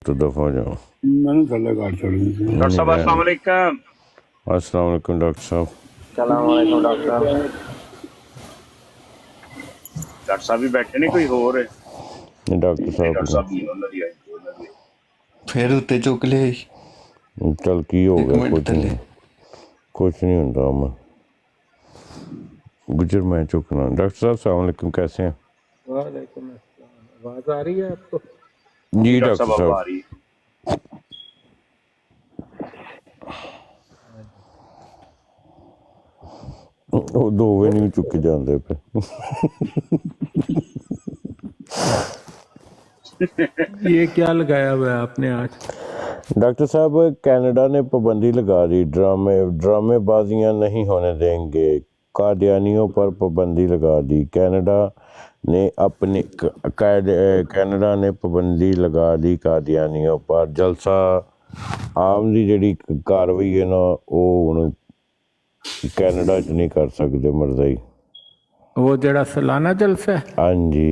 तो दफा जाओ। मैंने थल्ले काट छोड़ी थी। डॉक्टर साहब अस्सलाम वालेकुम। अस्सलाम वालेकुम डॉक्टर साहब। सलाम वालेकुम डॉक्टर साहब। डॉक्टर साहब भी बैठे ने कोई होर है? डॉक्टर डॉक्टर साहब साहब नहीं उन्होंने दिया फिर उत्ते चुक ले चल की हो एक गया? मिनट थल्ले कुछ नहीं होता मैं गुजर मैं चुकना। डॉक्टर साहब अस्सलाम वालेकुम, कैसे हैं? वालेकुम अस्सलाम। आवाज आ रही है आपको? जी डॉक्टर डॉक्टर साहब अब आ साहब। रही है। ਉਹ ਦੋਵੇਂ ਨਹੀਂ ਚੁੱਕੇ ਜਾਂਦੇ ਪਏ। ये क्या लगाया हुआ है आपने आज? डॉक्टर साहब कनाडा ने पाबंदी लगा दी, ड्रामेबाजियां नहीं होने देंगे, कादियानियों पर पाबंदी लगा दी। कनाडा ने पाबंदी लगा दी कादियानियों पर। जलसा आम ਦੀ ਜਿਹੜੀ ਕਾਰਵਾਈ ਹੈ ਨਾ ਉਹ ਹੁਣ ਕੈਨੇਡਾ 'ਚ ਨਹੀਂ ਕਰ ਸਕਦੇ ਮਰਜ਼ਾਈ। वो जरा सालाना जलसा है? हाँ जी।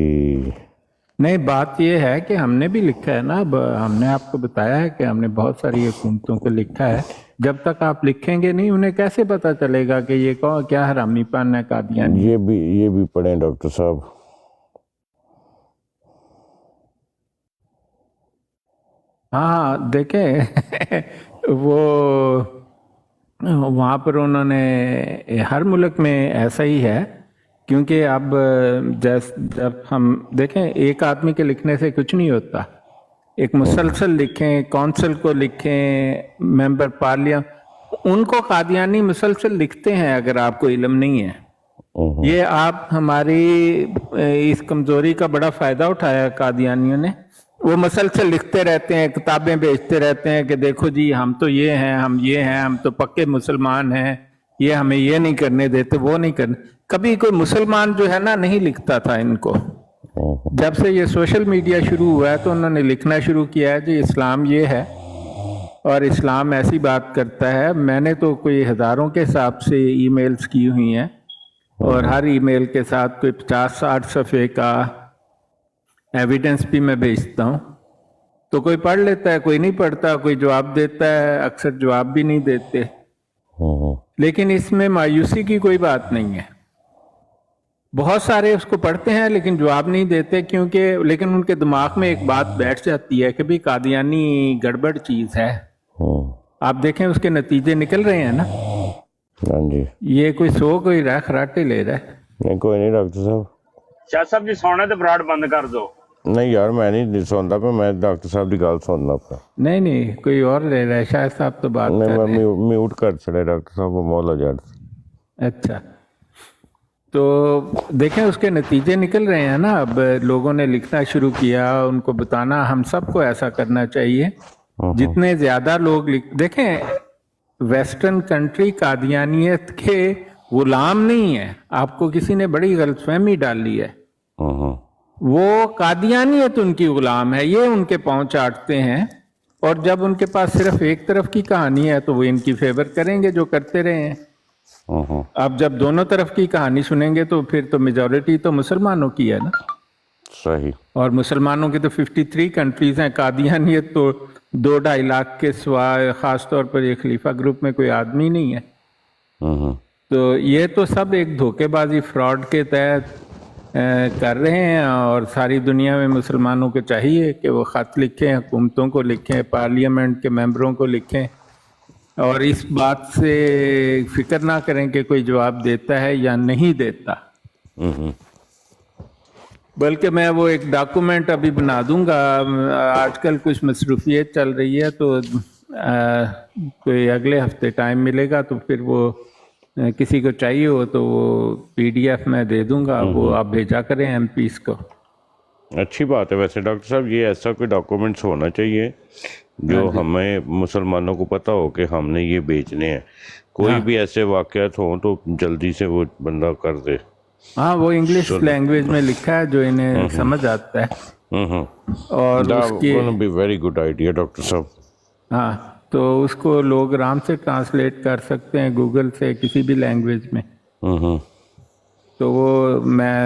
नहीं, बात ये है कि हमने भी लिखा है ना, अब हमने आपको बताया है कि हमने बहुत सारी हुकूमतों को लिखा है। जब तक आप लिखेंगे नहीं उन्हें कैसे पता चलेगा कि ये क्या हरामीपन है कादियानी? ये भी पढ़ें डॉक्टर साहब। हाँ देखें वो वहाँ पर उन्होंने हर मुल्क में ऐसा ही है, क्योंकि अब जब हम देखें एक आदमी के लिखने से कुछ नहीं होता। एक मुसलसल लिखें, कौंसल को लिखें, मेंबर पार्लियामेंट, उनको कादियानी मुसलसल लिखते हैं अगर आपको इल्म नहीं है। ये आप हमारी इस कमजोरी का बड़ा फायदा उठाया कादियानियों ने। वो मुसलसल लिखते रहते हैं, किताबें बेचते रहते हैं कि देखो जी हम तो ये हैं, हम ये हैं, हम तो पक्के मुसलमान हैं, ये हमें ये नहीं करने देते, वो नहीं करने। कभी कोई मुसलमान जो है ना नहीं लिखता था इनको। जब से ये सोशल मीडिया शुरू हुआ है तो उन्होंने लिखना शुरू किया है जी इस्लाम ये है और इस्लाम ऐसी बात करता है। मैंने तो कोई हज़ारों के हिसाब से ईमेल्स की हुई हैं और हर ईमेल के साथ कोई 50-60 सफ़े का एविडेंस भी मैं भेजता हूँ। तो कोई पढ़ लेता है, कोई नहीं पढ़ता, कोई जवाब देता है, अक्सर जवाब भी नहीं देते। लेकिन इसमें मायूसी की कोई बात नहीं है। बहुत सारे उसको पढ़ते हैं लेकिन जवाब नहीं देते, क्योंकि लेकिन उनके दिमाग में एक बात बैठ जाती है कि भाई कादियानी गड़बड़ चीज़ है। आप देखें उसके नतीजे निकल रहे हैं ना। हाँ जी। ये कोई कोई राह खराटे ले रहा है। नहीं कोई नहीं डॉक्टर साहब। शाह साहब जी सोने तो बराड़ बंद कर दो। नहीं यार मैं नहीं सुनता पे, मैं डॉक्टर साहब की गल सुनना पे। नहीं कोई और ले रहा है, शायद साहब तो बात नहीं कर मैं रहे हैं। म्यूट कर छड़े डॉक्टर साहब वो मौला जड़। अच्छा, तो देखें उसके नतीजे निकल रहे हैं ना। अब लोगों ने लिखना शुरू किया, उनको बताना हम सबको ऐसा करना चाहिए। जितने ज्यादा लोग देखें वेस्टर्न कंट्री कादियानियत के गुलाम नहीं है। आपको किसी ने बड़ी गलतफहमी डाली है। वो कादियानियत उनकी गुलाम है, ये उनके पांव चाटते हैं। और जब उनके पास सिर्फ एक तरफ की कहानी है तो वो इनकी फेवर करेंगे जो करते रहे हैं। अब जब दोनों तरफ की कहानी सुनेंगे तो फिर तो मेजॉरिटी तो मुसलमानों की है ना। सही। और मुसलमानों की तो 53 कंट्रीज हैं। कादियानियत तो 2-2.5 लाख के सिवाय ख़ास तौर पर ये खलीफा ग्रुप में कोई आदमी नहीं है। तो ये तो सब एक धोखेबाजी फ्रॉड के तहत कर रहे हैं। और सारी दुनिया में मुसलमानों को चाहिए कि वो ख़त लिखें, हुकूमतों को लिखें, पार्लियामेंट के मेंबरों को लिखें और इस बात से फिक्र ना करें कि कोई जवाब देता है या नहीं देता। बल्कि मैं वो एक डॉक्यूमेंट अभी बना दूंगा। आजकल कुछ मसरूफियत चल रही है तो कोई अगले हफ्ते टाइम मिलेगा तो फिर वो किसी को चाहिए हो तो वो PDF में दे दूंगा, वो आप भेजा करें MPs को। अच्छी बात है वैसे डॉक्टर साहब, ये ऐसा कोई डॉक्यूमेंट्स होना चाहिए जो हमें मुसलमानों को पता हो कि हमने ये बेचने हैं। कोई भी ऐसे वाक़यात हो तो जल्दी से वो बंदा कर दे। हाँ, वो इंग्लिश लैंग्वेज में लिखा है जो इन्हें समझ आता है। और उसकी be very good idea doctor साहब। हाँ, तो उसको लोग आराम से ट्रांसलेट कर सकते हैं गूगल से किसी भी लैंग्वेज में। तो वो मैं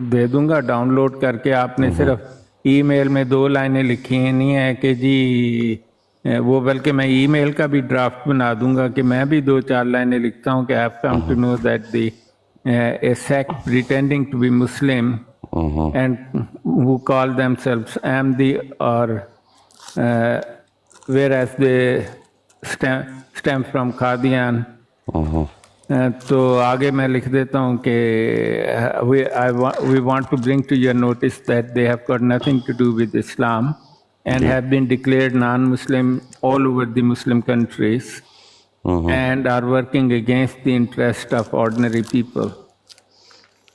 दे दूंगा डाउनलोड करके। आपने सिर्फ ईमेल में 2 लाइनें लिखी हैं, नहीं है कि जी वो, बल्कि मैं ईमेल का भी ड्राफ्ट बना दूंगा कि मैं भी 2-4 लाइनें लिखता हूँ कि I have come to know that the a sect pretending to be Muslim and who call themselves Ahmadi or whereas they stem from Qadian. तो आगे मैं लिख देता हूँ कि we want to bring to your notice that they have got nothing to do with Islam and have been declared non-Muslim all over the Muslim countries and are working against the interest of ordinary people.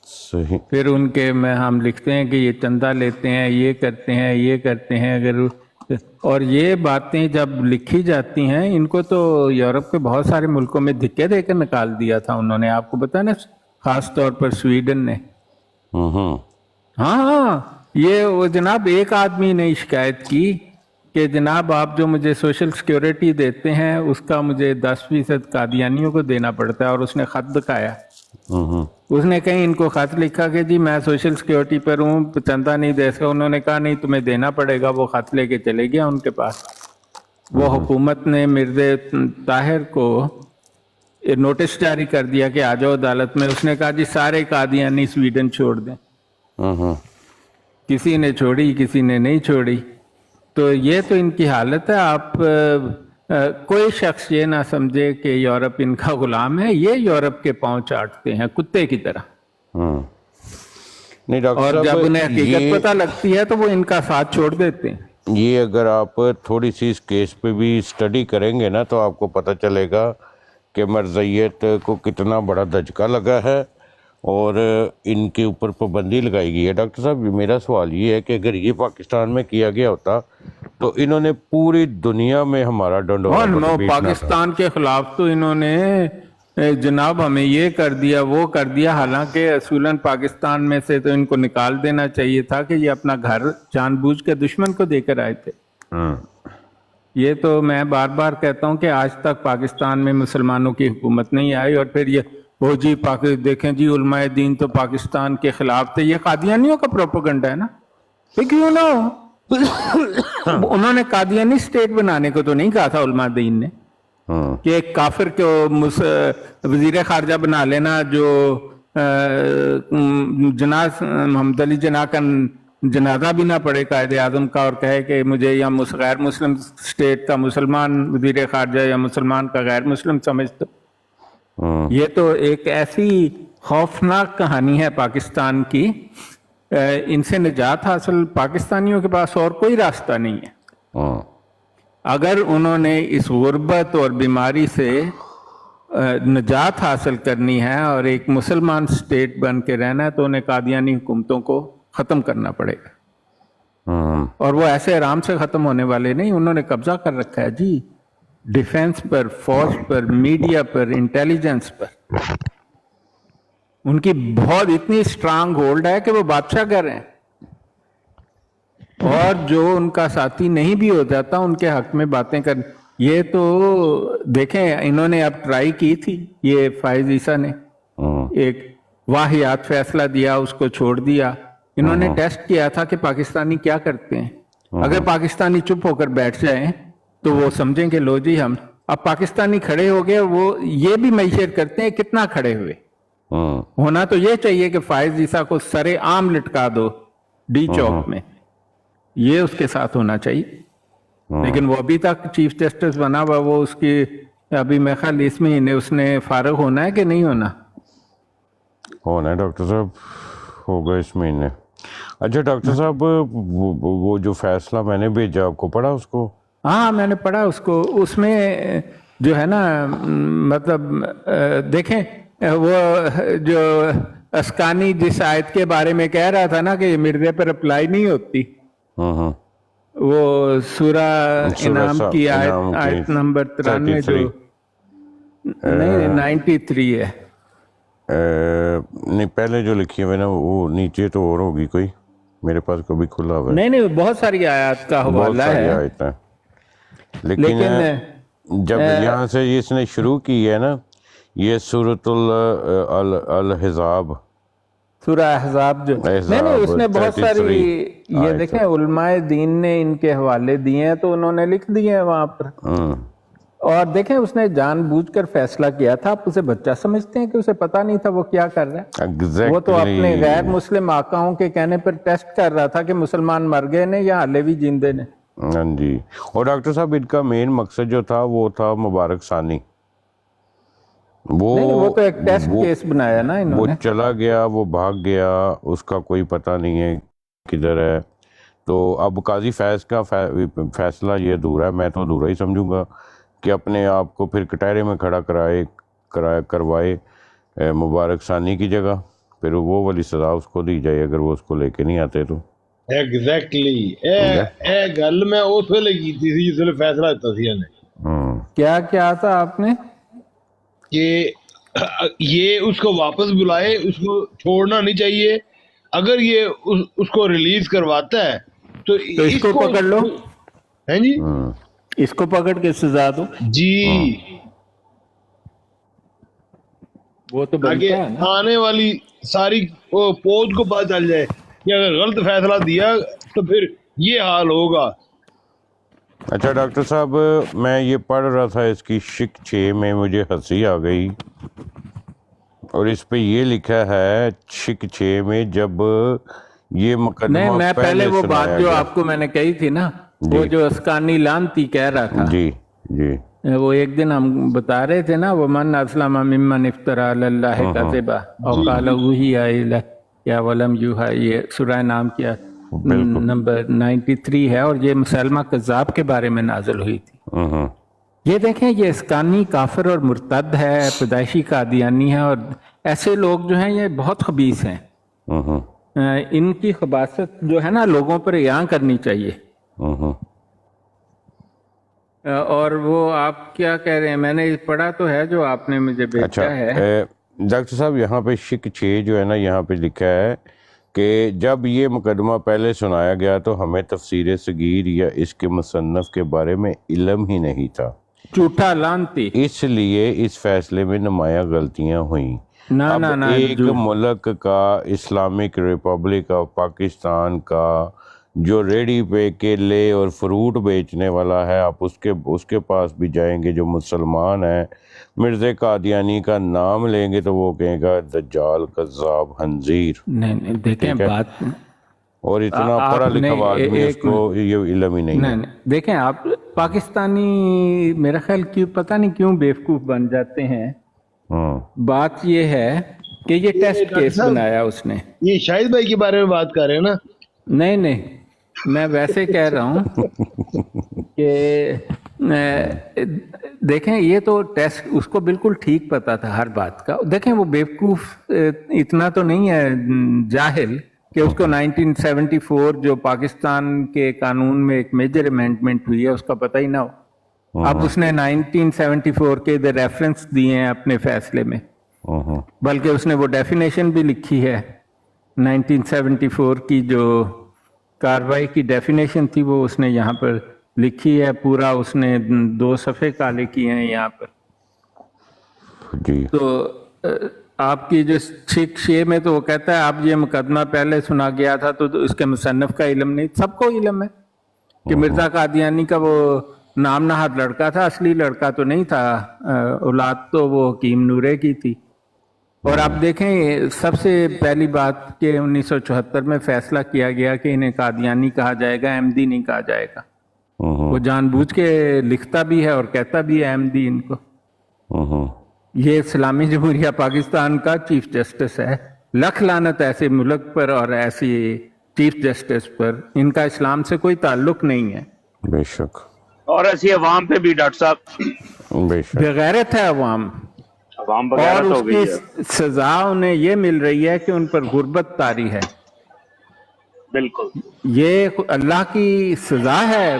सही। फिर उनके में हम लिखते हैं कि ये चंदा लेते हैं, ये करते हैं, ये करते हैं। अगर और ये बातें जब लिखी जाती हैं, इनको तो यूरोप के बहुत सारे मुल्कों में धिक्के देकर निकाल दिया था उन्होंने, आपको पता है ना, खास तौर पर स्वीडन ने। हाँ, ये वो जनाब एक आदमी ने शिकायत की कि जनाब आप जो मुझे सोशल सिक्योरिटी देते हैं उसका मुझे 10% कादियानियों को देना पड़ता है, और उसने खत दिखाया। उसने कहीं इनको खत लिखा कि जी मैं सोशल सिक्योरिटी पर हूँ, चंदा नहीं दे सका। उन्होंने कहा नहीं तुम्हें देना पड़ेगा। वो खत लेके चले गया उनके पास। वो हुकूमत ने मिर्ज़े ताहिर को नोटिस जारी कर दिया कि आ जाओ अदालत में। उसने कहा जी सारे कादियानी स्वीडन छोड़ दें। किसी ने छोड़ी, किसी ने नहीं छोड़ी। तो ये तो इनकी हालत है। आप कोई शख्स ये ना समझे कि यूरोप इनका गुलाम है। ये यूरोप के पांव चाटते हैं कुत्ते की तरह। नहीं डॉक्टर और साहब, जब उन्हें हकीकत पता लगती है तो वो इनका साथ छोड़ देते हैं। ये अगर आप थोड़ी सी इस केस पे भी स्टडी करेंगे ना तो आपको पता चलेगा कि मरज़ियत को कितना बड़ा धचका लगा है और इनके ऊपर पाबंदी लगाई गई है। डॉक्टर साहब, मेरा सवाल ये है कि अगर ये पाकिस्तान में किया गया होता तो इन्होंने पूरी दुनिया में हमारा डंडोरा पीटना था। पाकिस्तान के खिलाफ तो इन्होंने जनाब हमें ये कर दिया, वो कर दिया। हालांकि असूलन पाकिस्तान में से तो इनको निकाल देना चाहिए था कि ये अपना घर जानबूझ के दुश्मन को देकर आए थे। ये तो मैं बार बार कहता हूँ कि आज तक पाकिस्तान में मुसलमानों की हुकूमत नहीं आई। और फिर ये वो जी देखें जी उलमाए दीन तो पाकिस्तान के खिलाफ थे। ये कादियानियों का प्रोपेगेंडा है ना। तो क्यों ना हो? उन्होंने कादियानी स्टेट बनाने को तो नहीं कहा था उलमा दीन ने कि एक काफिर को वजीर खारजा बना लेना जो मोहम्मद अली जना का जनाजा भी ना पड़े कायदे आजम का, और कहे कि मुझे या गैर मुस्लिम स्टेट का मुसलमान वजीर खारजा या मुसलमान का गैर मुस्लिम समझ दो। ये तो एक ऐसी खौफनाक कहानी है पाकिस्तान की। इनसे निजात हासिल पाकिस्तानियों के पास और कोई रास्ता नहीं है। अगर उन्होंने इस गुर्बत और बीमारी से निजात हासिल करनी है और एक मुसलमान स्टेट बन के रहना है तो उन्हें कादियानी हुकूमतों को ख़त्म करना पड़ेगा। और वो ऐसे आराम से ख़त्म होने वाले नहीं। उन्होंने कब्जा कर रखा है जी डिफेंस पर, फौज पर, मीडिया पर, इंटेलिजेंस पर। उनकी बहुत इतनी स्ट्रांग होल्ड है कि वो बादशाह कर रहे हैं। और जो उनका साथी नहीं भी हो जाता उनके हक में बातें कर। ये तो देखें, इन्होंने अब ट्राई की थी, ये फाइज ईसा ने एक वाहियात फैसला दिया, उसको छोड़ दिया। इन्होंने टेस्ट किया था कि पाकिस्तानी क्या करते हैं। अगर पाकिस्तानी चुप होकर बैठ जाएं तो वो समझें कि लो जी हम अब पाकिस्तानी खड़े हो गए। वो ये भी मैशर करते हैं कितना खड़े हुए। होना तो ये चाहिए कि फाइज ईसा को सरे आम लटका दो डी चौक में, ये उसके साथ होना चाहिए। लेकिन वो अभी तक चीफ जस्टिस बना हुआ, वो उसकी अभी मैं ख्याल इस महीने उसने फारग होना है कि नहीं होना? होना है डॉक्टर साहब, होगा इस महीने। अच्छा डॉक्टर साहब, वो जो फैसला मैंने भेजा आपको पढ़ा उसको? हाँ मैंने पढ़ा उसको। उसमें जो है ना, मतलब देखें वो जो अस्कानी जिस आयत के बारे में कह रहा था ना कि मिर्जे पर अप्लाई नहीं होती, वो सूरा इनाम की आयत नंबर 93 जो नहीं 93 है। नहीं पहले जो लिखी है मैंने वो नीचे तो और होगी कोई, मेरे पास कभी खुला हुआ है। नहीं बहुत सारी आयत का हवाला है। लेकिन जब यहाँ से इसने शुरू की है ना, ये सूरतुल अल हिजाब, सूरह अहज़ाब जो नहीं उसने बहुत सारी ये देखें उलमाए दीन ने इनके हवाले दिए हैं तो उन्होंने लिख दिए हैं वहां पर। और देखें उसने जानबूझकर फैसला किया था। आप उसे बच्चा समझते हैं कि उसे पता नहीं था वो क्या कर रहा है? Exactly. वो तो अपने गैर मुस्लिम आकाओं के कहने पर टेस्ट कर रहा था कि मुसलमान मर गए ने या हाले भी जिंदे ने। हाँ जी। और डॉक्टर साहब इनका मेन मकसद जो था वो था मुबारक सानी। वो तो एक टेस्ट केस बनाया ना इन्होंने। वो चला गया, वो भाग गया, उसका कोई पता नहीं है किधर है। तो अब काजी फैज का फैसला ये अधूरा है, मैं तो अधूरा ही समझूंगा कि अपने आप को फिर कटहरे में खड़ा करवाए मुबारक सानी की जगह, फिर वो वाली सजा उसको दी जाए अगर वो उसको लेके नहीं आते तो। एग्जैक्टली ए गल मैं उस वेले कीती सी जिस वेले फैसला दिता सी इन्हें। क्या था आपने कि ये उसको वापस बुलाए, उसको छोड़ना नहीं चाहिए। अगर ये उसको रिलीज करवाता है तो इसको पकड़ लो। हैं जी, इसको पकड़ के सजा दो जी। वो तो आगे बनता है ना। आने वाली सारी पोज को पता चल जाए कि अगर गलत फैसला दिया तो फिर ये हाल होगा। अच्छा डॉक्टर साहब, मैं ये पढ़ रहा था इसकी शिक 6 में, मुझे हंसी आ गई और इस पे ये लिखा है शिक 6 में जब ये मुकदमा नहीं, मैं पहले वो बात जो गया। आपको मैंने कही थी ना, वो जो अस्कानी लानती कह रहा था जी जी, वो एक दिन हम बता रहे थे ना, वो मन असलम मिम्मन इफ्तरा अल्लाह कज़िबा और क़ाल उहिया इलै या वलम यूहा, ये सूरह नाम किया नंबर 93 है और ये मुसलमा कज़्ज़ाब के बारे में नाजिल हुई थी। ये देखें, ये अस्कानी काफिर और मुर्तद है, पैदाइशी कादियानी है और ऐसे लोग जो हैं ये बहुत खबीस हैं। इनकी खबासत जो है ना लोगों पर यहाँ करनी चाहिए। और वो आप क्या कह रहे हैं, मैंने पढ़ा तो है जो आपने मुझे भेजा है। डॉक्टर साहब यहाँ पे शिक 6 जो है ना, यहाँ पे लिखा है कि जब ये मुकदमा पहले सुनाया गया तो हमें तफसीर सगीर या इसके मुसन्नफ के बारे में इल्म ही नहीं था, झूठा लानती, इसलिए इस फैसले में नुमाया गलतियां हुई। ना एक मुल्क का, इस्लामिक रिपब्लिक ऑफ पाकिस्तान का, जो रेडी पे केले और फ्रूट बेचने वाला है, आप उसके पास भी जाएंगे जो मुसलमान है, मिर्ज़ा कादियानी का नाम लेंगे तो वो कहेगा दज्जाल कज़्ज़ाब हंजीर। नहीं देखें बात, और इतना पढ़ा लिखा आदमी उसको ये इल्म ही नहीं है। देखें आप पाकिस्तानी मेरा ख्याल क्यों पता नहीं क्यों बेवकूफ बन जाते हैं। बात ये है कि ये टेस्ट केस बनाया उसने। ये शाहिद भाई के बारे में बात कर रहे हैं ना? नहीं मैं वैसे कह रहा हूँ कि देखें ये तो टेस्ट उसको बिल्कुल ठीक पता था हर बात का। देखें वो बेवकूफ इतना तो नहीं है जाहिल कि उसको 1974 जो पाकिस्तान के कानून में एक मेजर अमेंडमेंट हुई है उसका पता ही ना हो। अब उसने 1974 के रेफरेंस दिए हैं अपने फैसले में, बल्कि उसने वो डेफिनेशन भी लिखी है 1974 की, जो कार्रवाई की डेफिनेशन थी वो उसने यहाँ पर लिखी है। पूरा उसने 2 सफ़े काले किए हैं यहाँ पर जी। तो आपकी जो शिक 6 में तो वो कहता है आप ये मुकदमा पहले सुना गया था तो इसके मुसन्नफ का इल्म नहीं, सबको इल्म है कि मिर्ज़ा कादियानी का वो नाम नहाद लड़का था, असली लड़का तो नहीं था, औलाद तो वो हकीम नूरे की थी। और आप देखें सबसे पहली बात कि 1974 में फैसला किया गया कि इन्हें कादियानी कहा जाएगा, अहमदी नहीं कहा जाएगा। वो जानबूझ के लिखता भी है और कहता भी है अहमदी इनको। ये इस्लामी जमहूरिया पाकिस्तान का चीफ जस्टिस है। लख लानत ऐसे मुल्क पर और ऐसी चीफ जस्टिस पर, इनका इस्लाम से कोई ताल्लुक नहीं है। बेशक। और ऐसी अवाम पे भी डॉक्टर साहब बेशक बेगैरत है अवाम, अवाम और बगैरत हो गई है। उसकी सजा उन्हें ये मिल रही है कि उन पर गुर्बत तारी है। बिल्कुल, ये अल्लाह की सजा है।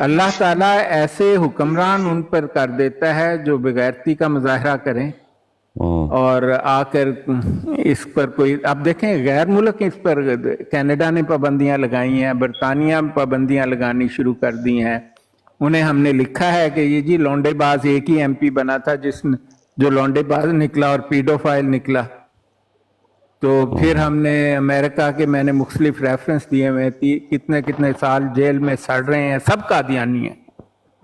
अल्लाह ताला ऐसे हुक्मरान उन पर कर देता है जो बेगैरती का मुजाहरा करें और आकर इस पर कोई, आप देखें गैर मुल्क इस पर, कनाडा ने पाबंदियां लगाई हैं, बरतानिया पाबंदियां लगानी शुरू कर दी हैं। उन्हें हमने लिखा है कि ये जी लौंडेबाज एक ही MP बना था जो लौंडेबाज निकला और पीडोफाइल निकला। तो फिर हमने अमेरिका के मैंने मुख्तलिफ रेफरेंस दिए हुए कितने कितने साल जेल में सड़ रहे हैं, सब कादियानी हैं।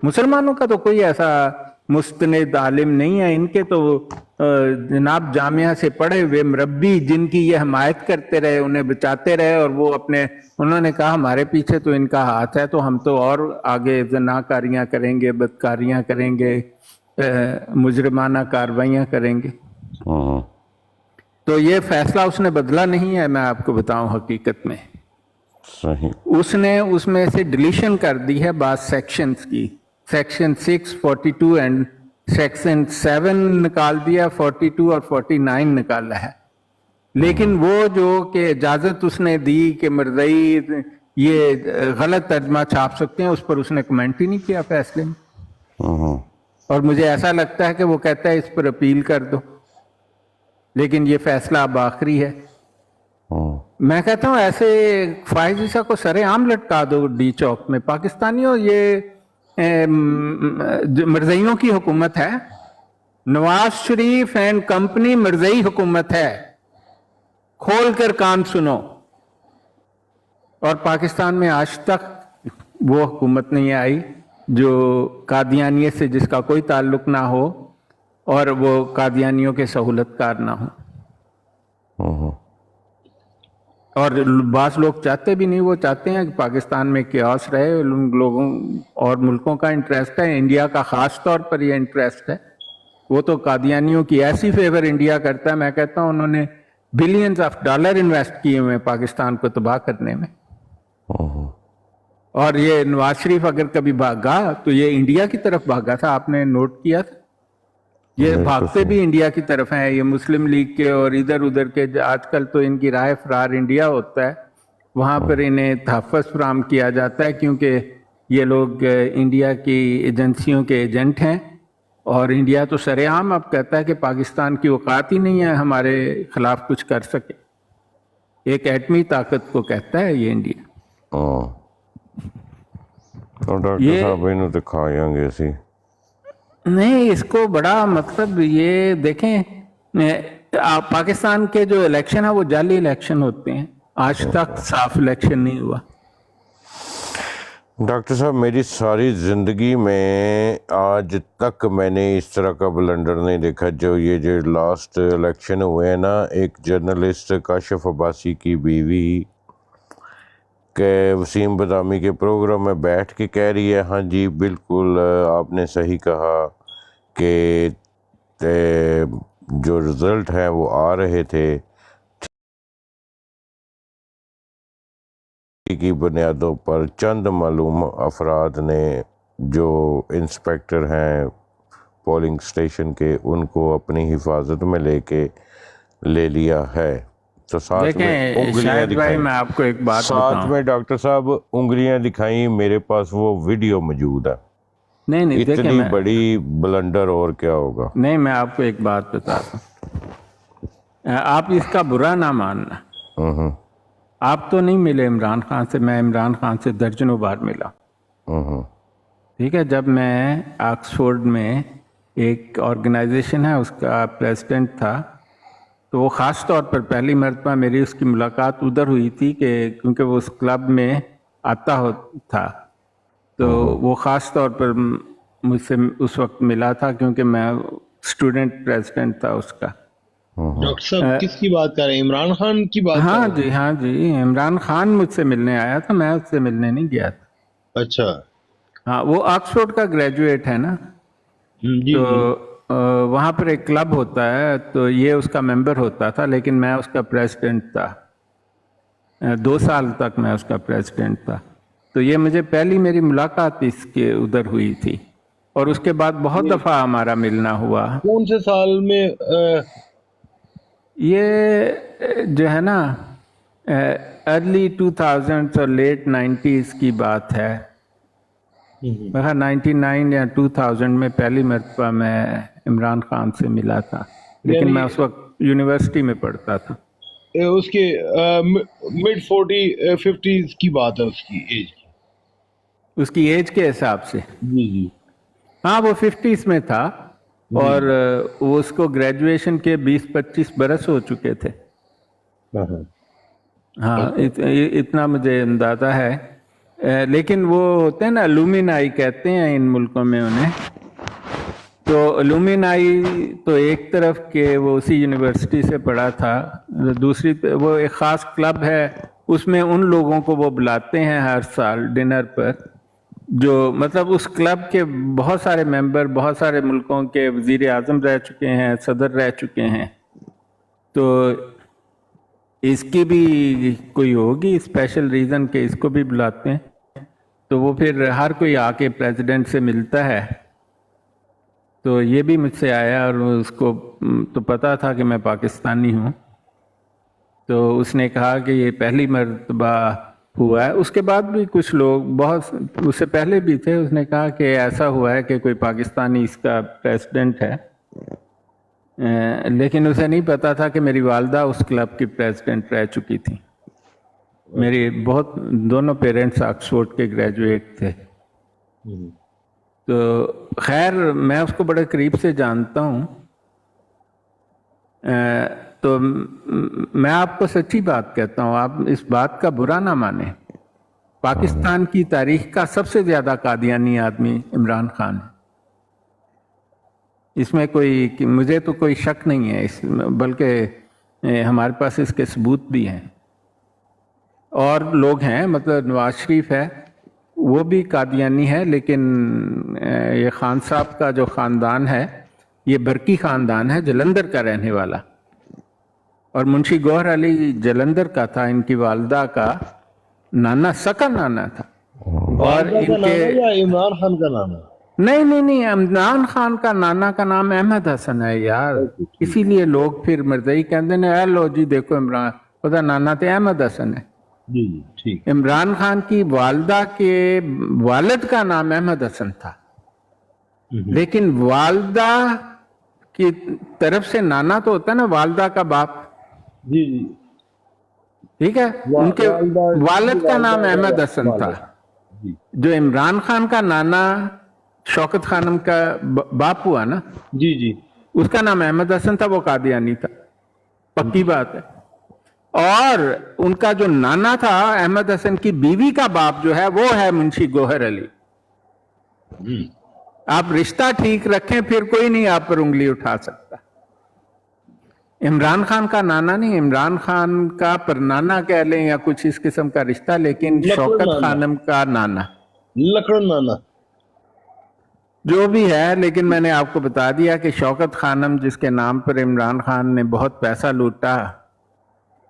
मुसलमानों का तो कोई ऐसा मुस्तनद आलिम नहीं है, इनके तो जनाब जामिया से पढ़े हुए मरब्बी जिनकी ये हमायत करते रहे, उन्हें बचाते रहे, और वो अपने उन्होंने कहा हमारे पीछे तो इनका हाथ है, तो हम तो और आगे ज़नाकारियाँ करेंगे, बदकारियाँ करेंगे, मुजरिमाना कार्रवाइयाँ करेंगे। तो ये फैसला उसने बदला नहीं है, मैं आपको बताऊं हकीकत में सही। उसने उसमें से डिलीशन कर दी है बात सेक्शंस की, सेक्शन 6, 42 एंड सेक्शन 7 निकाल दिया, 42 और 49 निकाला है। लेकिन वो जो कि इजाजत उसने दी कि मर्ज़ई ये गलत तर्जमा छाप सकते हैं, उस पर उसने कमेंट ही नहीं किया फैसले में। और मुझे ऐसा लगता है कि वो कहता है इस पर अपील कर दो, लेकिन ये फैसला अब आखिरी है। मैं कहता हूँ ऐसे फाइज ईसा को सरेआम लटका दो डी चौक में। पाकिस्तानियों, ये मर्ज़इयों की हुकूमत है, नवाज शरीफ एंड कंपनी मर्ज़ई हुकूमत है, खोल कर कान सुनो। और पाकिस्तान में आज तक वो हुकूमत नहीं आई जो कादियानियत से जिसका कोई ताल्लुक ना हो और वो कादियानियों के सहूलतकार ना हो। और बास लोग चाहते भी नहीं, वो चाहते हैं कि पाकिस्तान में केओस रहे। उन लोगों और मुल्कों का इंटरेस्ट है, इंडिया का खास तौर पर ये इंटरेस्ट है। वो तो कादियानियों की ऐसी फेवर इंडिया करता है, मैं कहता हूँ उन्होंने बिलियंस ऑफ डॉलर इन्वेस्ट किए हुए पाकिस्तान को तबाह करने में। और ये नवाज शरीफ अगर कभी भागा तो ये इंडिया की तरफ भागा था, आपने नोट किया था? ये भागते भी इंडिया की तरफ हैं, ये मुस्लिम लीग के और इधर उधर के। आजकल तो इनकी राय फरार इंडिया होता है, वहाँ पर इन्हें तहफ़्फ़ुज़ फराहम किया जाता है, क्योंकि ये लोग इंडिया की एजेंसियों के एजेंट हैं। और इंडिया तो सरेआम अब कहता है कि पाकिस्तान की औकात ही नहीं है हमारे खिलाफ कुछ कर सके। एक एटमी ताकत को कहता है ये इंडिया। तो डॉक्टर साहब इन्हों तो खाएंगे सी नहीं, इसको बड़ा मतलब ये देखें, पाकिस्तान के जो इलेक्शन है वो जाली इलेक्शन होते हैं, आज तक साफ इलेक्शन नहीं हुआ। डॉक्टर साहब मेरी सारी ज़िंदगी में आज तक मैंने इस तरह का ब्लंडर नहीं देखा। जो ये जो लास्ट इलेक्शन हुए हैं ना, एक जर्नलिस्ट काशिफ अब्बासी की बीवी के वसीम बदामी के प्रोग्राम में बैठ के कह रही है, हाँ जी बिल्कुल आपने सही कहा कि जो रिज़ल्ट हैं वो आ रहे थे की बुनियादों पर चंद मालूम अफराद ने जो इंस्पेक्टर हैं पोलिंग स्टेशन के, उनको अपनी हिफाजत में ले लिया है। तो साथ में उंगलियां दिखाई, मैं आपको एक बात साथ में डॉक्टर साहब उंगलियां दिखाई, मेरे पास वो वीडियो मौजूद है। नहीं इतनी बड़ी ब्लंडर और क्या होगा। नहीं, मैं आपको एक बात बताता हूँ, आप इसका बुरा ना मानना। आप तो नहीं मिले इमरान खान से, मैं इमरान खान से दर्जनों बार मिला। ठीक है, जब मैं ऑक्सफोर्ड में एक ऑर्गेनाइजेशन है उसका प्रेसिडेंट था, तो वो ख़ास तौर पर पहली मरतबा मेरी उसकी मुलाकात उधर हुई थी कि क्योंकि वो उस क्लब में आता था, तो वो ख़ास तौर पर मुझसे उस वक्त मिला था क्योंकि मैं स्टूडेंट प्रेसिडेंट था उसका। डॉक्टर साहब किसकी बात कर रहे हैं? इमरान खान की बात? हाँ जी, हाँ जी, इमरान खान मुझसे मिलने आया था, मैं उससे मिलने नहीं गया था। अच्छा, हाँ, वो ऑक्सफोर्ड का ग्रेजुएट है ना, जी, तो वहाँ पर एक क्लब होता है, तो ये उसका मेंबर होता था, लेकिन मैं उसका प्रेसिडेंट था। 2 साल तक मैं उसका प्रेसिडेंट था। तो ये मुझे पहली मेरी मुलाकात इसके उधर हुई थी, और उसके बाद बहुत दफ़ा हमारा मिलना हुआ। कौन से साल में? ये जो है ना अर्ली 2000s और लेट 90s की बात है। मेरा 99 या 2000 में पहली मरतबा मैं इमरान खान से मिला था, लेकिन मैं उस वक्त यूनिवर्सिटी में पढ़ता था। उसके मिड 50s की बात है उसकी एज के हिसाब से। जी, हाँ, वो 50s में था, और वो उसको ग्रेजुएशन के 20-25 बरस हो चुके थे। हाँ इतना मुझे अंदाजा है। लेकिन वो होते हैं ना लुमिनाई कहते हैं इन मुल्कों में उन्हें, तो लुमिनाई तो एक तरफ के वो उसी यूनिवर्सिटी से पढ़ा था, दूसरी वो एक ख़ास क्लब है, उसमें उन लोगों को वो बुलाते हैं हर साल डिनर पर, जो मतलब उस क्लब के बहुत सारे मेंबर बहुत सारे मुल्कों के वज़ीर आज़म रह चुके हैं, सदर रह चुके हैं। तो इसकी भी कोई होगी स्पेशल रीज़न के इसको भी बुलाते हैं, तो वो फिर हर कोई आके प्रेसिडेंट से मिलता है। तो ये भी मुझसे आया और उसको तो पता था कि मैं पाकिस्तानी हूँ, तो उसने कहा कि ये पहली मर्तबा हुआ है। उसके बाद भी कुछ लोग बहुत उससे पहले भी थे, उसने कहा कि ऐसा हुआ है कि कोई पाकिस्तानी इसका प्रेसिडेंट है, लेकिन उसे नहीं पता था कि मेरी वालदा उस क्लब की प्रेसिडेंट रह चुकी थी। मेरी बहुत दोनों पेरेंट्स ऑक्सफोर्ड के ग्रेजुएट थे। तो खैर मैं उसको बड़े करीब से जानता हूँ। तो मैं आपको सच्ची बात कहता हूँ, आप इस बात का बुरा ना माने, पाकिस्तान की तारीख का सबसे ज्यादा कादियानी आदमी इमरान खान है। इसमें कोई मुझे तो कोई शक नहीं है बल्कि हमारे पास इसके सबूत भी हैं। और लोग हैं, मतलब नवाज शरीफ है वो भी कादियानी है, लेकिन ये खान साहब का जो ख़ानदान है ये बरकी ख़ानदान है, जलंधर का रहने वाला, और मुंशी गौहर अली जलंधर का था, इनकी वालदा का नाना सका नाना था। और इनके इमरान खान का नाना नहीं इमरान खान का नाना का नाम अहमद हसन है यार, इसीलिए लोग फिर मरदई कहते हैं लो जी देखो इमरान, उसका नाना तो अहमद हसन है। जी जी ठीक। इमरान खान की वालदा के वालिद का नाम अहमद हसन था, लेकिन वालदा की तरफ से नाना तो होता है ना, वालदा का बाप। जी जी ठीक है, उनके वालिद का नाम अहमद हसन था। जो इमरान खान का नाना शौकत खानम का बाप हुआ ना, जी जी, उसका नाम अहमद हसन था, वो कादियानी था, पक्की बात है। और उनका जो नाना था अहमद हसन की बीवी का बाप जो है वो है मुंशी गौहर अली। आप रिश्ता ठीक रखें फिर कोई नहीं आप पर उंगली उठा सकता। इमरान खान का नाना नहीं, इमरान खान का परनाना कह लें या कुछ इस किस्म का रिश्ता, लेकिन शौकत खानम का नाना, लकड़ नाना, जो भी है। लेकिन मैंने आपको बता दिया कि शौकत खानम जिसके नाम पर इमरान खान ने बहुत पैसा लूटा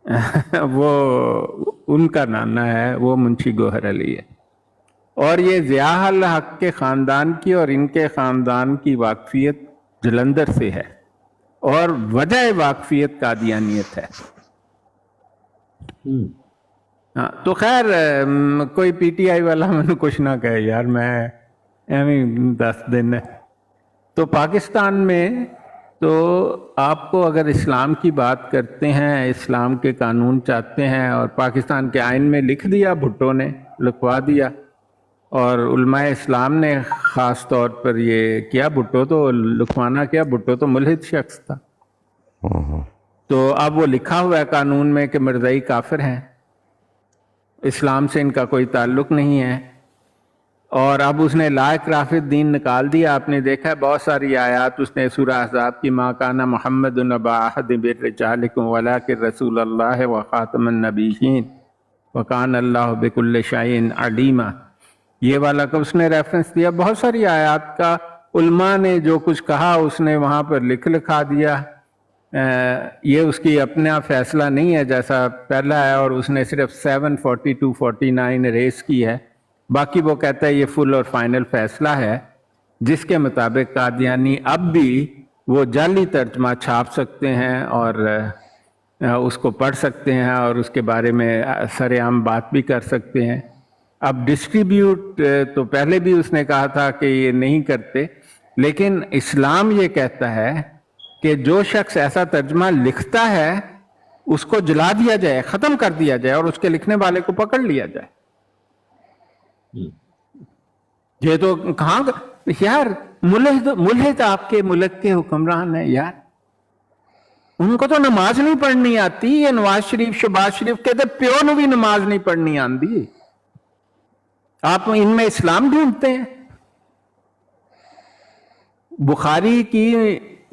वो उनका नाना है, वो मुंशी गौहर अली है। और ये ज़िया-उल हक के ख़ानदान की और इनके ख़ानदान की वाकफियत जलंधर से है, और वजह वाकफियत कादियानियत है। हाँ, तो खैर कोई पीटीआई वाला मैंने कुछ ना कहे यार, मैं एवं 10 दिन। तो पाकिस्तान में तो आपको अगर इस्लाम की बात करते हैं, इस्लाम के कानून चाहते हैं, और पाकिस्तान के आइन में लिख दिया, भुट्टो ने लिखवा दिया, और उलमाए इस्लाम ने ख़ास तौर पर ये किया, भुट्टो तो लिखवाना क्या, भुट्टो तो मुल्हिद शख्स था। तो अब वो लिखा हुआ है कानून में कि मर्ज़ई काफिर हैं, इस्लाम से इनका कोई ताल्लुक़ नहीं है। और अब उसने ला इकराह दीन निकाल दिया। आपने देखा है बहुत सारी आयात उसने सूरह अहज़ाब की, मा काना मुहम्मदुन अबा अहदिन मिन रिजालिकुम वलाकिन रसूलुल्लाह व खातमुन नबिय्यीन व काना अल्लाहु बिकुल्लि शैइन अलीमा, ये वाला का उसने रेफरेंस दिया। बहुत सारी आयात का उलमा ने जो कुछ कहा उसने वहाँ पर लिखा दिया। ये उसकी अपना फैसला नहीं है जैसा पहला है, और उसने सिर्फ 742-49 रेस की है, बाकी वो कहता है ये फुल और फाइनल फैसला है, जिसके मुताबिक कादियानी अब भी वो जाली तर्जमा छाप सकते हैं और उसको पढ़ सकते हैं और उसके बारे में सरेआम बात भी कर सकते हैं। अब डिस्ट्रीब्यूट तो पहले भी उसने कहा था कि ये नहीं करते, लेकिन इस्लाम ये कहता है कि जो शख्स ऐसा तर्जमा लिखता है उसको जला दिया जाए, ख़त्म कर दिया जाए, और उसके लिखने वाले को पकड़ लिया जाए। ये तो कहाँ यार, मुल्हिद आपके मुल्क के हुक्मरान है यार, उनको तो नमाज नहीं पढ़नी आती। ये नवाज शरीफ शहबाज शरीफ कहते प्यो ਨੂੰ भी नमाज नहीं पढ़नी आती। आप इनमें इस्लाम ढूंढते हैं। बुखारी की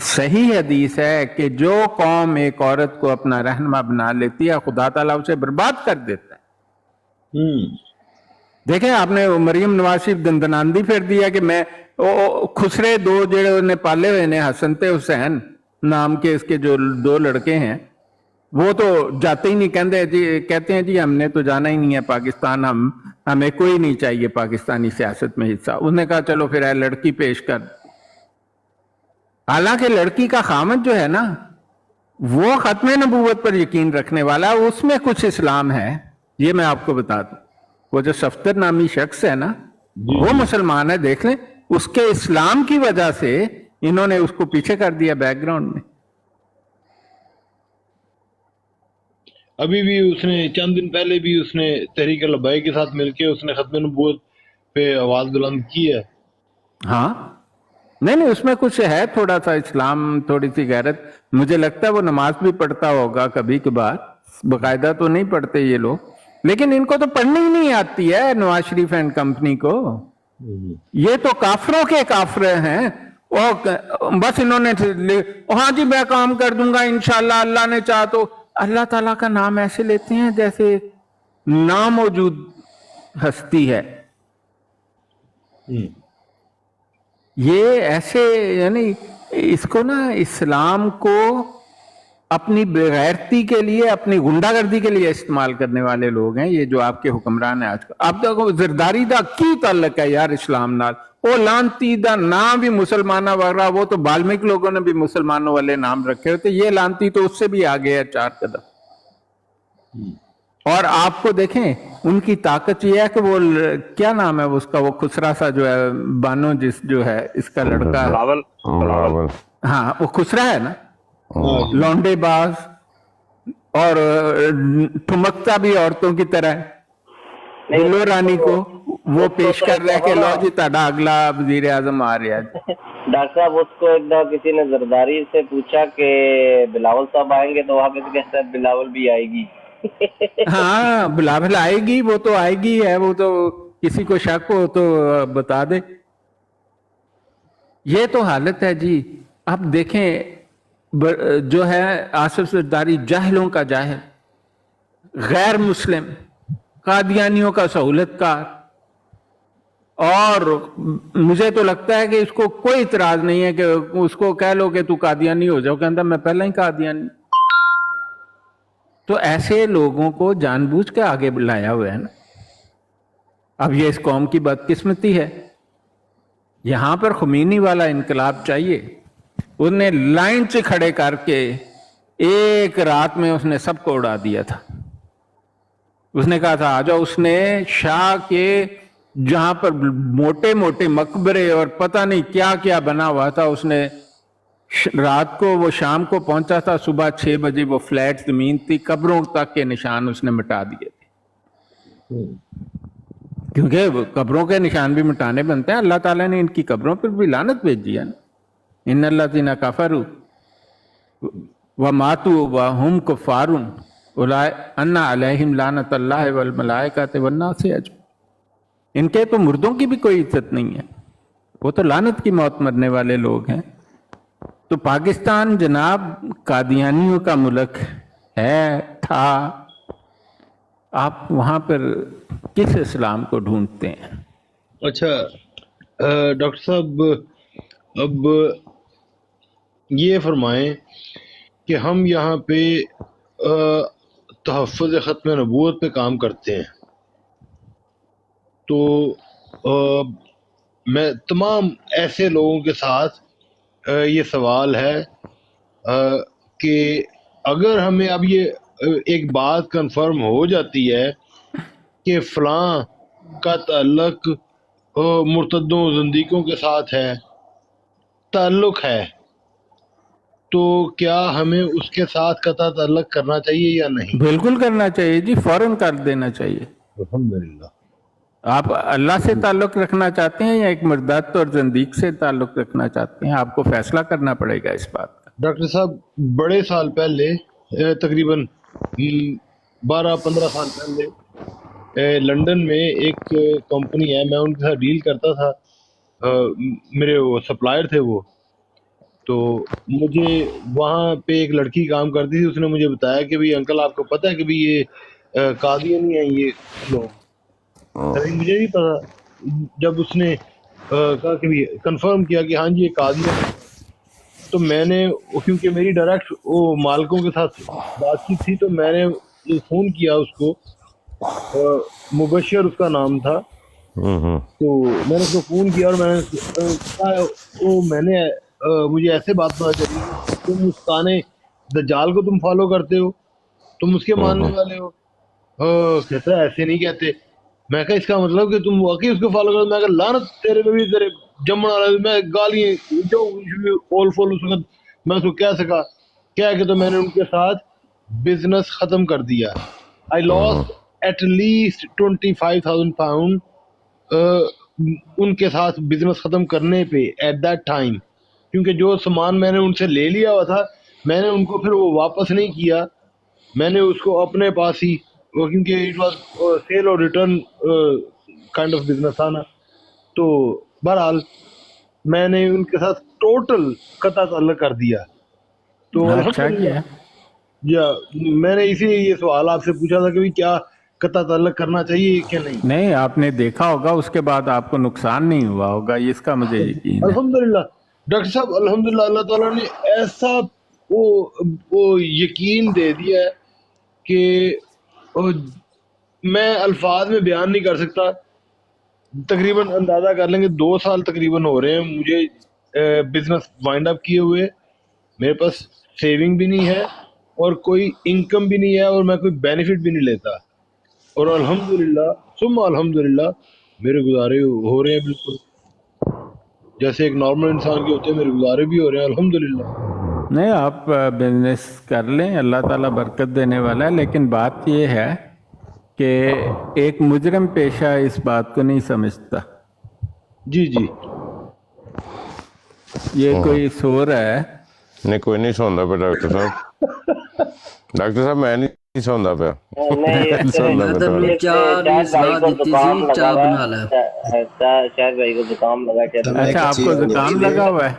सही हदीस है कि जो कौम एक औरत को अपना रहनुमा बना लेती है खुदा ताला उसे बर्बाद कर देता है। देखें आपने मरियम नवाज शरीफ दंदनांदी फिर दिया कि मैं खुसरे दो जेड़े उन्हें पाले हुए ने हसन ते हुसैन नाम के इसके जो 2 लड़के हैं वो तो जाते ही नहीं, कहते हैं जी हमने तो जाना ही नहीं है पाकिस्तान, हमें कोई नहीं चाहिए पाकिस्तानी सियासत में हिस्सा। उसने कहा चलो फिर है लड़की पेश कर। हालांकि लड़की का खामद जो है ना वो खत्म नबूवत पर यकीन रखने वाला, उसमें कुछ इस्लाम है, ये मैं आपको बता दूं। वो जो सफ्तर नामी शख्स है ना वो मुसलमान है, देख लें, उसके इस्लाम की वजह से इन्होंने उसको पीछे कर दिया बैकग्राउंड में। अभी भी उसने चंद दिन पहले भी उसने तहरीक लब्बाई के साथ मिलके उसने खत्म नबूवत पे आवाज बुलंद की है। हाँ नहीं उसमें कुछ है, थोड़ा सा इस्लाम, थोड़ी सी गैरत। मुझे लगता है वो नमाज भी पढ़ता होगा कभी कभार, बाकायदा तो नहीं पढ़ते ये लोग, लेकिन इनको तो पढ़नी ही नहीं आती है नवाज शरीफ एंड कंपनी को। ये तो काफरों के काफर हैं और बस इन्होंने हाँ जी मैं काम कर दूंगा इंशाल्लाह अल्लाह ने चाहा तो। अल्लाह ताला का नाम ऐसे लेते हैं जैसे नामौजूद हस्ती है। ये ऐसे यानी इसको ना इस्लाम को अपनी बेगैरती के लिए, अपनी गुंडागर्दी के लिए इस्तेमाल करने वाले लोग हैं ये जो आपके हुक्मरान है आजकल। आप देखो जरदारी दा की ताल्लुक है यार इस्लाम नाल, वो लानती दा नाम भी मुसलमाना वगैरह, वो तो बाल्मीकि लोगों ने भी मुसलमानों वाले नाम रखे होते, ये लानती तो उससे भी आगे है 4 कदम। और आपको देखें उनकी ताकत ये है कि वो क्या नाम है उसका, वो खुसरा सा जो है बानो जो है इसका लड़का, बिलावल। हाँ वो खुसरा है ना, लौंडेबाज और ठुमकता भी औरतों की तरह है। दिलो रानी को वो पेश कर रहा है कि लो जी ताड़ा अगला वजीर आजम आ रहा है। डॉक्टर साहब उसको एक दफा किसी ने जरदारी से पूछा कि बिलावल साहब आएंगे तो वहां पे तो कहता है बिलावल भी आएगी। हाँ बिलावल आएगी, वो तो आएगी है, वो तो किसी को शक हो तो बता दे। ये तो हालत है जी। अब देखें जो है आसिफ जरदारी जाहिलों का जाहिल, गैर मुस्लिम, कादियानियों का सहूलतकार, और मुझे तो लगता है कि इसको कोई इतराज नहीं है कि उसको कह लो कि तू कादियानी हो जाओ, कहता मैं पहले ही कादियानी। तो ऐसे लोगों को जानबूझ के आगे बुलाया हुआ है ना। अब ये इस कौम की बदकिस्मती है, यहां पर खुमैनी वाला इनकलाब चाहिए। उसने लाइन से खड़े करके एक रात में उसने सबको उड़ा दिया था। उसने कहा था आ जाओ, उसने शाह के जहां पर मोटे मोटे मकबरे और पता नहीं क्या क्या बना हुआ था, उसने रात को वो शाम को पहुंचा था, सुबह 6 बजे वो फ्लैट जमीन थी, कब्रों तक के निशान उसने मिटा दिए थे। क्योंकि कब्रों के निशान भी मिटाने बनते हैं। अल्लाह ताला ने इनकी कब्रों पर भी लानत भेजी है ना, इन्नल्लज़ीना कफरू व मातू व हुम कुफ़ारुन उलाइका अन्ना अलैहिम लानतुल्लाहि वल मलाइकति वन नासि अजमईन। इनके तो मुर्दों की भी कोई इज्जत नहीं है, वो तो लानत की मौत मरने वाले लोग हैं। तो पाकिस्तान जनाब कादियानियों का मुल्क है, था। आप वहां पर किस इस्लाम को ढूंढते हैं? अच्छा डॉक्टर साहब, अब ये फरमाएं कि हम यहाँ पे तहफ़्फ़ुज़ ख़त्म नबूवत पे काम करते हैं, तो मैं तमाम ऐसे लोगों के साथ ये सवाल है कि अगर हमें अब ये एक बात कंफर्म हो जाती है कि फ़लाँ का ताल्लुक मुर्तदों ज़िंदीकों के साथ है, ताल्लुक है, तो क्या हमें उसके साथ कता ताल्लुक करना चाहिए या नहीं? बिल्कुल करना चाहिए जी, फौरन कर देना चाहिए। अल्हम्दुलिल्लाह। आप अल्लाह से ताल्लुक रखना चाहते हैं या एक मुर्तद और ज़िंदीक से ताल्लुक रखना चाहते हैं? आपको फैसला करना पड़ेगा इस बात का। ڈاکٹر صاحب بڑے سال پہلے تقریباً 12-15 سال پہلے لنڈن میں ایک کمپنی ہے، میں ان کے ساتھ ڈیل کرتا تھا، میرے وہ سپلائر تھے وہ، تو مجھے وہاں پہ ایک لڑکی کام کرتی تھی، اس نے مجھے بتایا کہ بھئی انکل آپ کو پتہ ہے کہ بھئی یہ قادیانی ہیں یہ لوگ؟ مجھے نہیں پتا۔ جب اس نے کہا کہ کنفرم کیا کہ ہاں جی یہ قادیانی، تو میں نے، کیونکہ میری ڈائریکٹ وہ مالکوں کے ساتھ بات چیت تھی، تو میں نے فون کیا اس کو، مبشر اس کا نام تھا، تو میں نے اس کو فون کیا اور میں نے کہا مجھے ایسے بات پتا چلی کہ تم اس کانے دجال کو تم فالو کرتے ہو، تم اس کے ماننے والے ہو؟ کہتا ہے ایسے نہیں کہتے۔ میں کہا اس کا مطلب کہ تم واقعی اس کو فالو کرتے؟ میں کہا لعنت تیرے پہ بھی، تیرے جمن والا، میں گالیاں جو اول فول اس وقت میں اس کو کہہ سکا کیا کہ، تو میں نے ان کے ساتھ بزنس ختم کر دیا۔ آئی لاسٹ ایٹ لیسٹ 25,000 پاؤنڈ ان کے ساتھ بزنس ختم کرنے پہ ایٹ دیٹ ٹائم، کیونکہ جو سامان میں نے ان سے لے لیا ہوا تھا میں نے ان کو پھر وہ واپس نہیں کیا، میں نے اس کو اپنے پاس ہی، کیونکہ اٹ واز سیل اور ریٹرن کائنڈ آف بزنس تھا نا، تو بہرحال میں نے ان کے ساتھ ٹوٹل قطع تعلق کر دیا۔ تو اچھا کیا، میں نے اسی لیے یہ سوال آپ سے پوچھا تھا کہ کیا قطع تعلق کرنا چاہیے کہ نہیں؟ نہیں آپ نے دیکھا ہوگا اس کے بعد آپ کو نقصان نہیں ہوا ہوگا، اس کا مجھے یقین ہے۔ الحمدللہ ڈاکٹر صاحب، الحمدللہ اللہ تعالیٰ نے ایسا وہ یقین دے دیا ہے کہ میں الفاظ میں بیان نہیں کر سکتا۔ تقریباً اندازہ کر لیں گے 2 سال تقریباً ہو رہے ہیں مجھے بزنس وائنڈ اپ کیے ہوئے، میرے پاس سیونگ بھی نہیں ہے اور کوئی انکم بھی نہیں ہے اور میں کوئی بینیفٹ بھی نہیں لیتا، اور الحمدللہ ثم الحمدللہ میرے گزارے ہو رہے ہیں بالکل جیسے ایک نارمل انسان کے ہوتے ہیں، میرے گزارے بھی ہو رہے ہیں الحمدللہ۔ نہیں آپ بزنس کر لیں، اللہ تعالیٰ برکت دینے والا ہے، لیکن بات یہ ہے کہ ایک مجرم پیشہ اس بات کو نہیں سمجھتا۔ جی جی یہ کوئی سو رہا ہے؟ نہیں کوئی نہیں سوندا پہ ڈاکٹر صاحب، ڈاکٹر صاحب میں نہیں سوندا پہ، شاید بھائی کو زکام لگا کے، اچھا آپ کو زکام لگا ہوا ہے؟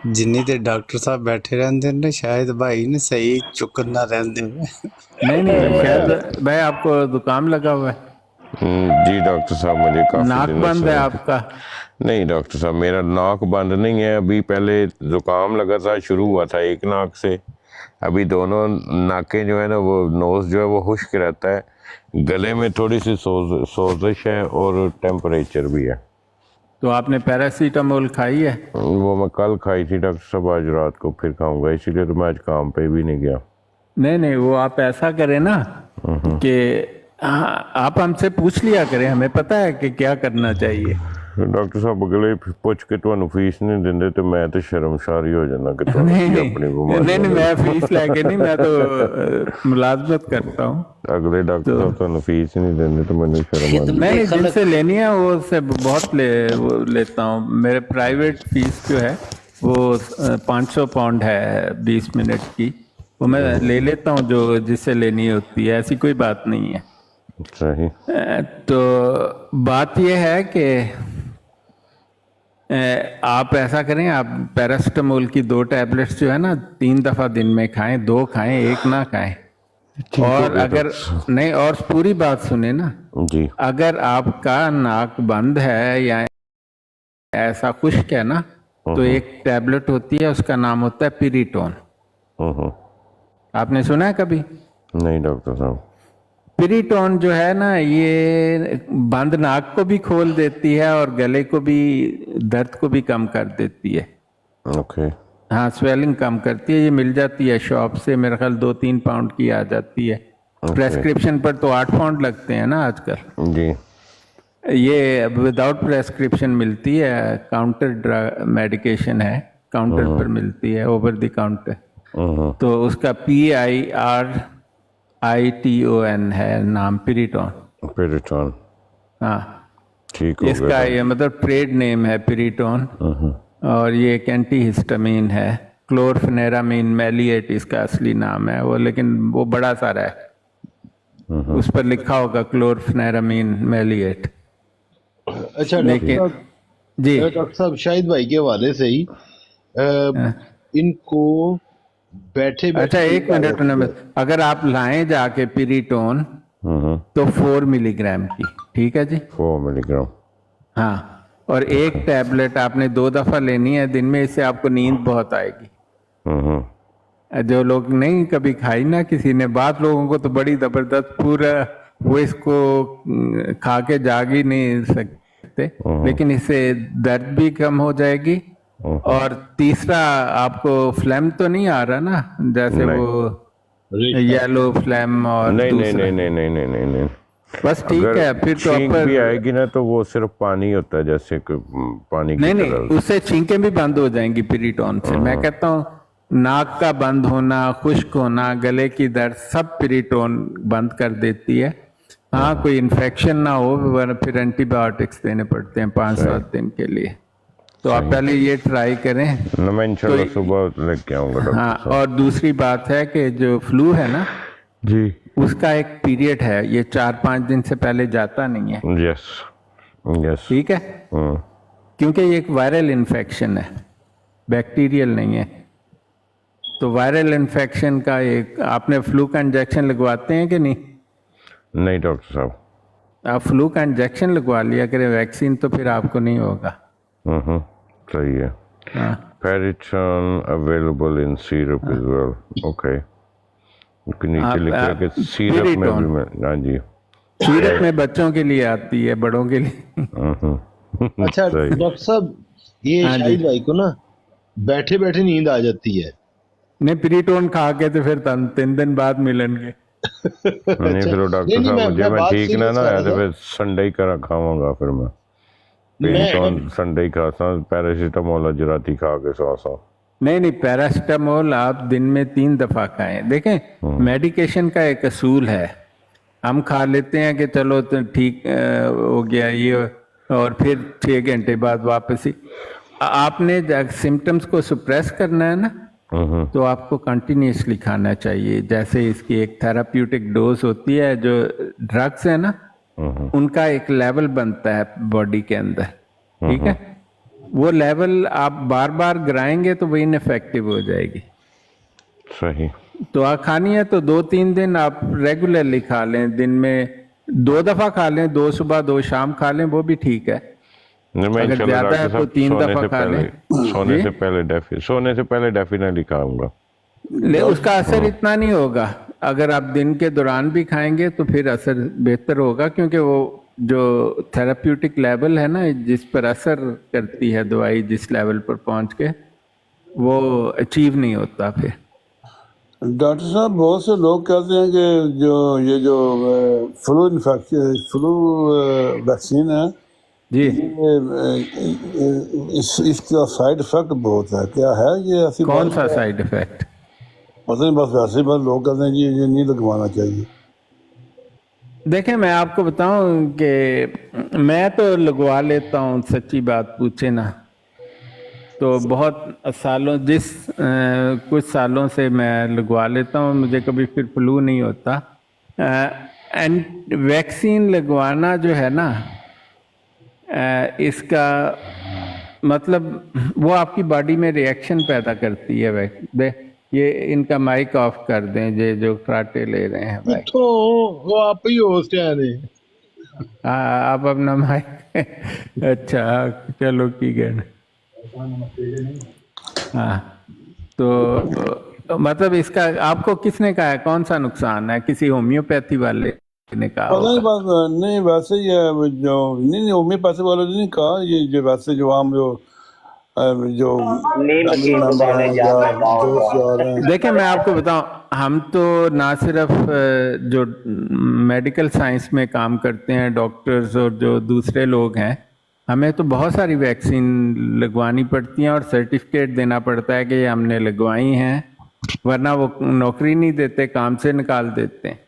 جنی تے ڈاکٹر صاحب بیٹھے رہندے نے شاید بھائی نے صحیح چکر نہ رہندے۔ نہیں شاید بھائی آپ کو زکام لگا ہوا ہے؟ جی ڈاکٹر صاحب مجھے کافی ناک دنوں بند سے، ہے آپ کا؟ نہیں ڈاکٹر صاحب میرا ناک بند نہیں ہے، ابھی پہلے زکام لگا تھا، شروع ہوا تھا ایک ناک سے، ابھی دونوں ناکیں جو ہے نا، وہ نوز جو ہے وہ خشک رہتا ہے، گلے میں تھوڑی سی سوزش ہے اور ٹیمپریچر بھی ہے۔ تو آپ نے پیراسیٹامول کھائی ہے؟ وہ میں کل کھائی تھی ڈاکٹر صاحب، آج رات کو پھر کھاؤں گا، اسی لیے تو میں آج کام پہ بھی نہیں گیا۔ نہیں وہ آپ ایسا کریں نا کہ آپ ہم سے پوچھ لیا کریں، ہمیں پتہ ہے کہ کیا کرنا چاہیے۔ ڈاکٹر صاحب اگلے پوچھ کے تمہیں فیس نہیں دیندے تو میں تو شرمساری ہو جانا کہ نہیں میں فیس لے کے نہیں، میں تو ملازمت کرتا ہوں۔ اگلے ڈاکٹر صاحب تمہیں فیس نہیں دیندے تو میں شرم آتی۔ میں جن سے لینی ہے وہ سے بہت لیتا ہوں، میرے پرائیویٹ فیس جو ہے وہ 500 پاؤنڈ ہے 20 منٹ کی، وہ میں لے لیتا ہوں جو جس سے لینی ہوتی ہے، ایسی کوئی بات نہیں ہے۔ صحیح۔ تو بات یہ ہے کہ آپ ایسا کریں، آپ پیراسٹامول کی 2 ٹیبلٹس جو ہے نا 3 دفعہ دن میں کھائیں، 2 کھائیں 1 نہ کھائیں، اور اگر نہیں، اور پوری بات سنیں نا جی، اگر آپ کا ناک بند ہے یا ایسا خشک ہے نا تو ایک ٹیبلٹ ہوتی ہے، اس کا نام ہوتا ہے پیریٹون۔ آپ نے سنا ہے کبھی؟ نہیں ڈاکٹر صاحب۔ پیریٹون جو ہے نا یہ بند ناک کو بھی کھول دیتی ہے اور گلے کو بھی، درد کو بھی کم کر دیتی ہے۔ اوکے۔ ہاں سویلنگ کم کرتی ہے، یہ مل جاتی ہے شاپ سے، میرے خیال 2-3 پاؤنڈ کی آ جاتی ہے، پریسکرپشن پر تو 8 پاؤنڈ لگتے ہیں نا آج کل۔ جی، یہ وداؤٹ پریسکرپشن ملتی ہے، کاؤنٹر میڈیکیشن ہے، کاؤنٹر پر ملتی ہے، اوور دی کاؤنٹر۔ تو اس کا PIRITON ہے نام، پیریٹون۔ ہاں ٹھیک ہو اس کا یہ مطلب ٹریڈ نیم ہے پیریٹون، اور یہ ایک اینٹی ہسٹامین ہے، क्लोरफेनेरामीन मैलिएट इसका असली नाम है वो, लेकिन वो बड़ा सारा है, उस पर लिखा होगा क्लोरफेनेरामीन मैलिएट। अच्छा लेकिन जी डॉक्टर साहब शाहिद भाई के हवाले से ही इनको बैठे अच्छा एक मिनट, अगर आप लाएं जाके पिरिटोन तो 4 मिलीग्राम की, ठीक है जी, 4 मिलीग्राम। हाँ, और एक टैबलेट आपने 2 दफा लेनी है दिन में, इससे आपको नींद बहुत आएगी। जो लोग नहीं कभी खाई ना किसी ने, बात लोगों को तो बड़ी जबरदस्त, पूरा वो इसको खा के जाग ही नहीं सकते, लेकिन इससे दर्द भी कम हो जाएगी। और तीसरा, आपको फ्लैम तो नहीं आ रहा ना, जैसे वो येलो फ्लैम और नहीं नहीं दूसरा? नहीं नहीं नहीं नहीं नहीं, बस ठीक अगर है, फिर तो छींक भी आएगी ना तो वो सिर्फ पानी होता है, जैसे कि पानी की नहीं नहीं, तरह। उससे छींकें भी बंद हो जाएंगी पिरिटोन से। मैं कहता हूँ नाक का बंद होना, खुश्क होना, गले की दर्द, सब पिरिटोन बंद कर देती है। हाँ, कोई इन्फेक्शन ना हो वरना फिर एंटीबायोटिक्स देने पड़ते हैं 5-7 दिन के लिए। तो आप पहले ये ट्राई करें। ना मैं इंशाल्लाह सुबह लेके आऊंगा डॉक्टर हाँ, साहब। और दूसरी बात है कि जो फ्लू है ना, जी उसका एक पीरियड है, ये 4-5 दिन से पहले जाता नहीं है, यस यस। ठीक है, क्योंकि ये एक वायरल इन्फेक्शन है, बैक्टीरियल नहीं है। तो वायरल इन्फेक्शन का एक, आपने फ्लू का इंजेक्शन लगवाते हैं कि नहीं? नहीं डॉक्टर साहब। आप फ्लू का इंजेक्शन लगवा लिया करें, वैक्सीन तो फिर आपको नहीं होगा। सही है। हाँ, Periton available in syrup as well. Okay. उसके नीचे लिखा है कि सिरप में भी Piriton। मैं, हाँ जी। सीरप में बच्चों के लिए आती है, बड़ों के लिए अच्छा सही। डॉक्टर साहब, ये हाँ जी। शाहिद भाई को ना बैठे बैठे नींद आ जाती है। नहीं, पिरिटोन खा के तो फिर 3 दिन बाद मिलेंगे। नहीं फिर वो डॉक्टर नहीं, साहब मुझे मैं बात ठीक ना serious ना कर आया तो रहा फिर संडे ही करा खाऊंगा फिर मैं। पेरिटोन संडे ही खाता हूँ, पैरासीटामोल आज राती खा के सो। नहीं नहीं, पैरासीटामोल आप दिन में 3 दफा खाएं। देखें, मेडिकेशन का एक असूल है, हम खा लेते हैं कि चलो तो ठीक हो गया ये, और फिर 6 घंटे बाद वापस ही। आपने सिम्टम्स को सुप्रेस करना है ना, तो आपको कंटिन्यूसली खाना चाहिए। जैसे इसकी एक थेराप्यूटिक डोज होती है, जो ड्रग्स है ना, उनका एक लेवल बनता है बॉडी के अंदर, ठीक है, वो लेवल आप बार बार गिराएंगे तो वो इनफेक्टिव हो जाएगी। सही। तो आप खानी है तो 2-3 दिन आप रेगुलरली खा लें, दिन में 2 दफा खा लें, 2 सुबह 2 शाम खा लें, वो भी ठीक है। नहीं मैं अगर इंशाल्लाह ज्यादा है डॉक्टर तो साहब 3 दफा खा लें। सोने से पहले डेफिनेटली खाऊंगा। ले, उसका असर इतना नहीं होगा। अगर आप दिन के दौरान भी खाएंगे तो फिर असर बेहतर होगा, क्योंकि वो जो थेराप्यूटिक लेवल है ना, जिस पर असर करती है दवाई, जिस लेवल पर पहुंच के, वो अचीव नहीं होता फिर। डॉक्टर साहब, बहुत से लोग कहते हैं कि जो फ्लू फ्लू वैक्सीन है जी, इसका साइड इफेक्ट बहुत है, क्या है ये? ऐसी कौन बात सा है? Side effect? पता नहीं, बस वैसे ही बस लोग कहते हैं कि ये नहीं लगवाना चाहिए। देखें, मैं आपको बताऊं कि मैं तो लगवा लेता हूं, सच्ची बात पूछे ना तो बहुत सालों, कुछ सालों से मैं लगवा लेता हूं, मुझे कभी फिर फ्लू नहीं होता। एंड वैक्सीन लगवाना जो है ना, इसका मतलब वो आपकी बॉडी में रिएक्शन पैदा करती है। ये इनका माइक ऑफ कर दें, ये जो खराटे ले रहे हैं भाई। तो वो आप ही होस्ट है। हाँ, आप अपना माइक अच्छा चलो ठीक है। हाँ, तो मतलब इसका आपको किसने कहा है, कौन सा नुकसान है? किसी होम्योपैथी वाले ने कहा पता नहीं, होगा। बस नहीं, वैसे ही है जो नहीं होम्योपैथी वाले ने नहीं कहा, ये जो वैसे जो आम जो नीम की मेंबर हैं या दोस्त यार हैं। देखें, मैं आपको बताऊं, हम तो ना सिर्फ जो मेडिकल साइंस में काम करते हैं, डॉक्टर्स और जो दूसरे लोग हैं, हमें तो बहुत सारी वैक्सीन लगवानी पड़ती हैं और सर्टिफिकेट देना पड़ता है कि ये हमने लगवाई हैं, वरना वो नौकरी नहीं देते, काम से निकाल देते हैं।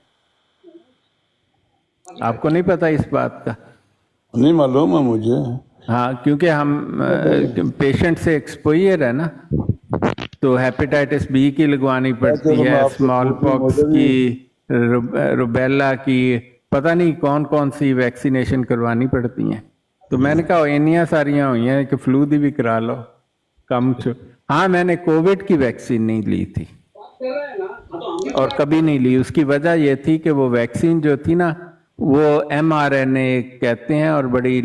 आपको नहीं पता इस बात का? नहीं मालूम है मुझे। हाँ, क्योंकि हम पेशेंट से एक्सपोजर है ना, तो हेपेटाइटिस बी की लगवानी पड़ती चलो, मैं है, आपसे स्मॉल पूछूं, पॉक्स मुझे भी की, रुबेला की, पता नहीं कौन कौन सी वैक्सीनेशन करवानी पड़ती हैं। तो मैंने कहा इन्नियां सारियां हुई हैं कि फ्लू दी भी करा लो कम से। हाँ, मैंने कोविड की वैक्सीन नहीं ली थी और कभी नहीं ली। उसकी वजह ये थी कि वो वैक्सीन जो थी ना वो mRNA कहते हैं और बड़ी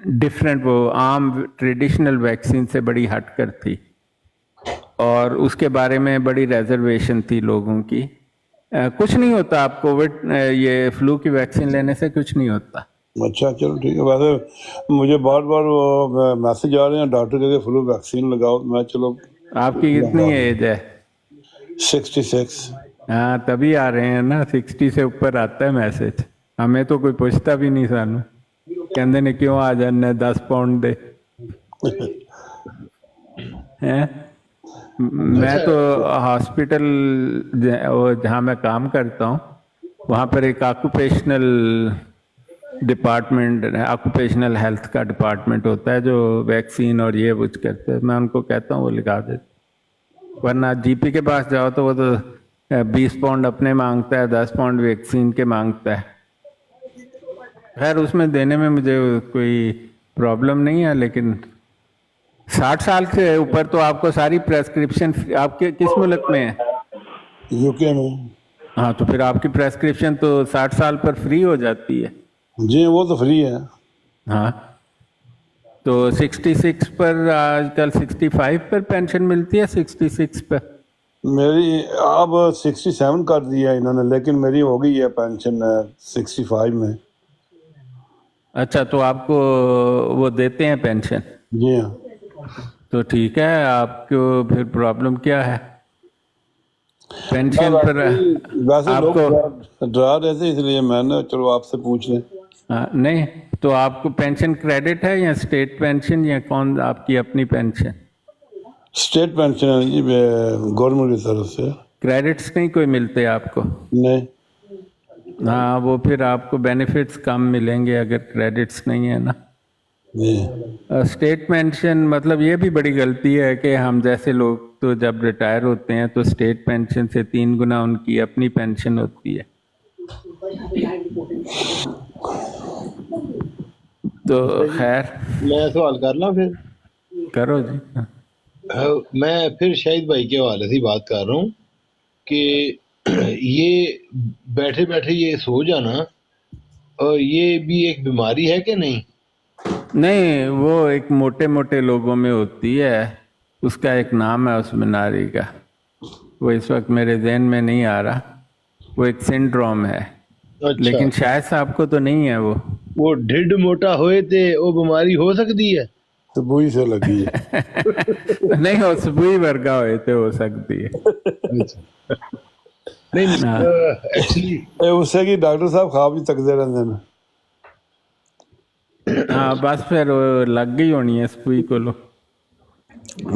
डिफरेंट, वो आम ट्रेडिशनल वैक्सीन से बड़ी हटकर थी और उसके बारे में बड़ी रिजर्वेशन थी लोगों की। कुछ नहीं होता, आप कोविड ये फ्लू की वैक्सीन लेने से कुछ नहीं होता। अच्छा, चलो ठीक है। वैसे मुझे बार बार वो मैसेज आ रहे हैं डॉक्टर के फ्लू वैक्सीन लगाओ। मैं चलो, आपकी कितनी एज है? 66। हाँ, तभी आ रहे हैं ना, 60 से ऊपर आता है मैसेज। हमें तो कोई पूछता भी नहीं, सानू कहते ने क्यों आ जाने 10 पाउंड दे हैं। मैं तो हॉस्पिटल जहाँ मैं काम करता हूँ वहाँ पर एक ऑक्यूपेशनल डिपार्टमेंट, ऑक्यूपेशनल हेल्थ का डिपार्टमेंट होता है जो वैक्सीन और ये कुछ करते हैं। मैं उनको कहता हूँ वो लगा देते। वरना जीपी के पास जाओ तो वो तो 20 पाउंड अपने मांगता है, 10 पाउंड वैक्सीन के मांगता है। खैर उसमें देने में मुझे कोई प्रॉब्लम नहीं है, लेकिन 60 साल से ऊपर तो आपको सारी प्रेस्क्रिप्शन, आपके किस मुल्क में है? यूके में। हाँ, तो फिर आपकी प्रेस्क्रिप्शन तो 60 साल पर फ्री हो जाती है। जी, वो तो फ्री है। हाँ, तो 66 पर आजकल 65 पर पेंशन मिलती है, 66 पर। मेरी अब 67 कर दिया इन्होंने, लेकिन मेरी हो गई है पेंशन 65 में। अच्छा, तो आपको वो देते हैं पेंशन? जी हाँ। तो ठीक है, आपको फिर प्रॉब्लम क्या है पेंशन पर? वैसे लोग आपको डरा रहे थे, इसलिए मैंने चलो आपसे पूछ लें। नहीं, तो आपको पेंशन क्रेडिट है या स्टेट पेंशन या कौन आपकी अपनी पेंशन? स्टेट पेंशन है जी, गवर्नमेंट की तरफ से। क्रेडिट्स नहीं कोई मिलते आपको? नहीं। हाँ, वो फिर आपको बेनिफिट्स कम मिलेंगे अगर क्रेडिट्स नहीं है ना। जी। स्टेट पेंशन मतलब ये भी बड़ी गलती है कि हम जैसे लोग तो जब रिटायर होते हैं तो स्टेट पेंशन से 3 गुना उनकी अपनी पेंशन होती है। तो खैर, मैं सवाल कर ला फिर? करो जी। मैं फिर शाहिद भाई के हवाले से बात कर रहा हूँ कि ये बैठे बैठे ये सो जाना, और ये भी एक बीमारी है कि नहीं? नहीं, वो एक मोटे मोटे लोगों में होती है, उसका एक नाम है उस बीमारी का, वो इस वक्त मेरे ज़हन में नहीं आ रहा। वो एक सिंड्रोम है। अच्छा। लेकिन शायद साहब को तो नहीं है वो ढिड मोटा होए थे वो बीमारी हो सकती है? तो बुई से लगी है। नहीं, हो सुबुई वर्गा होए तो हो सकती है। नहीं, एक्चुअली उससे कि डॉक्टर साहब खा भी तकते रहते हैं। हाँ, बस फिर वो लग गई होनी है सुबुई को लो।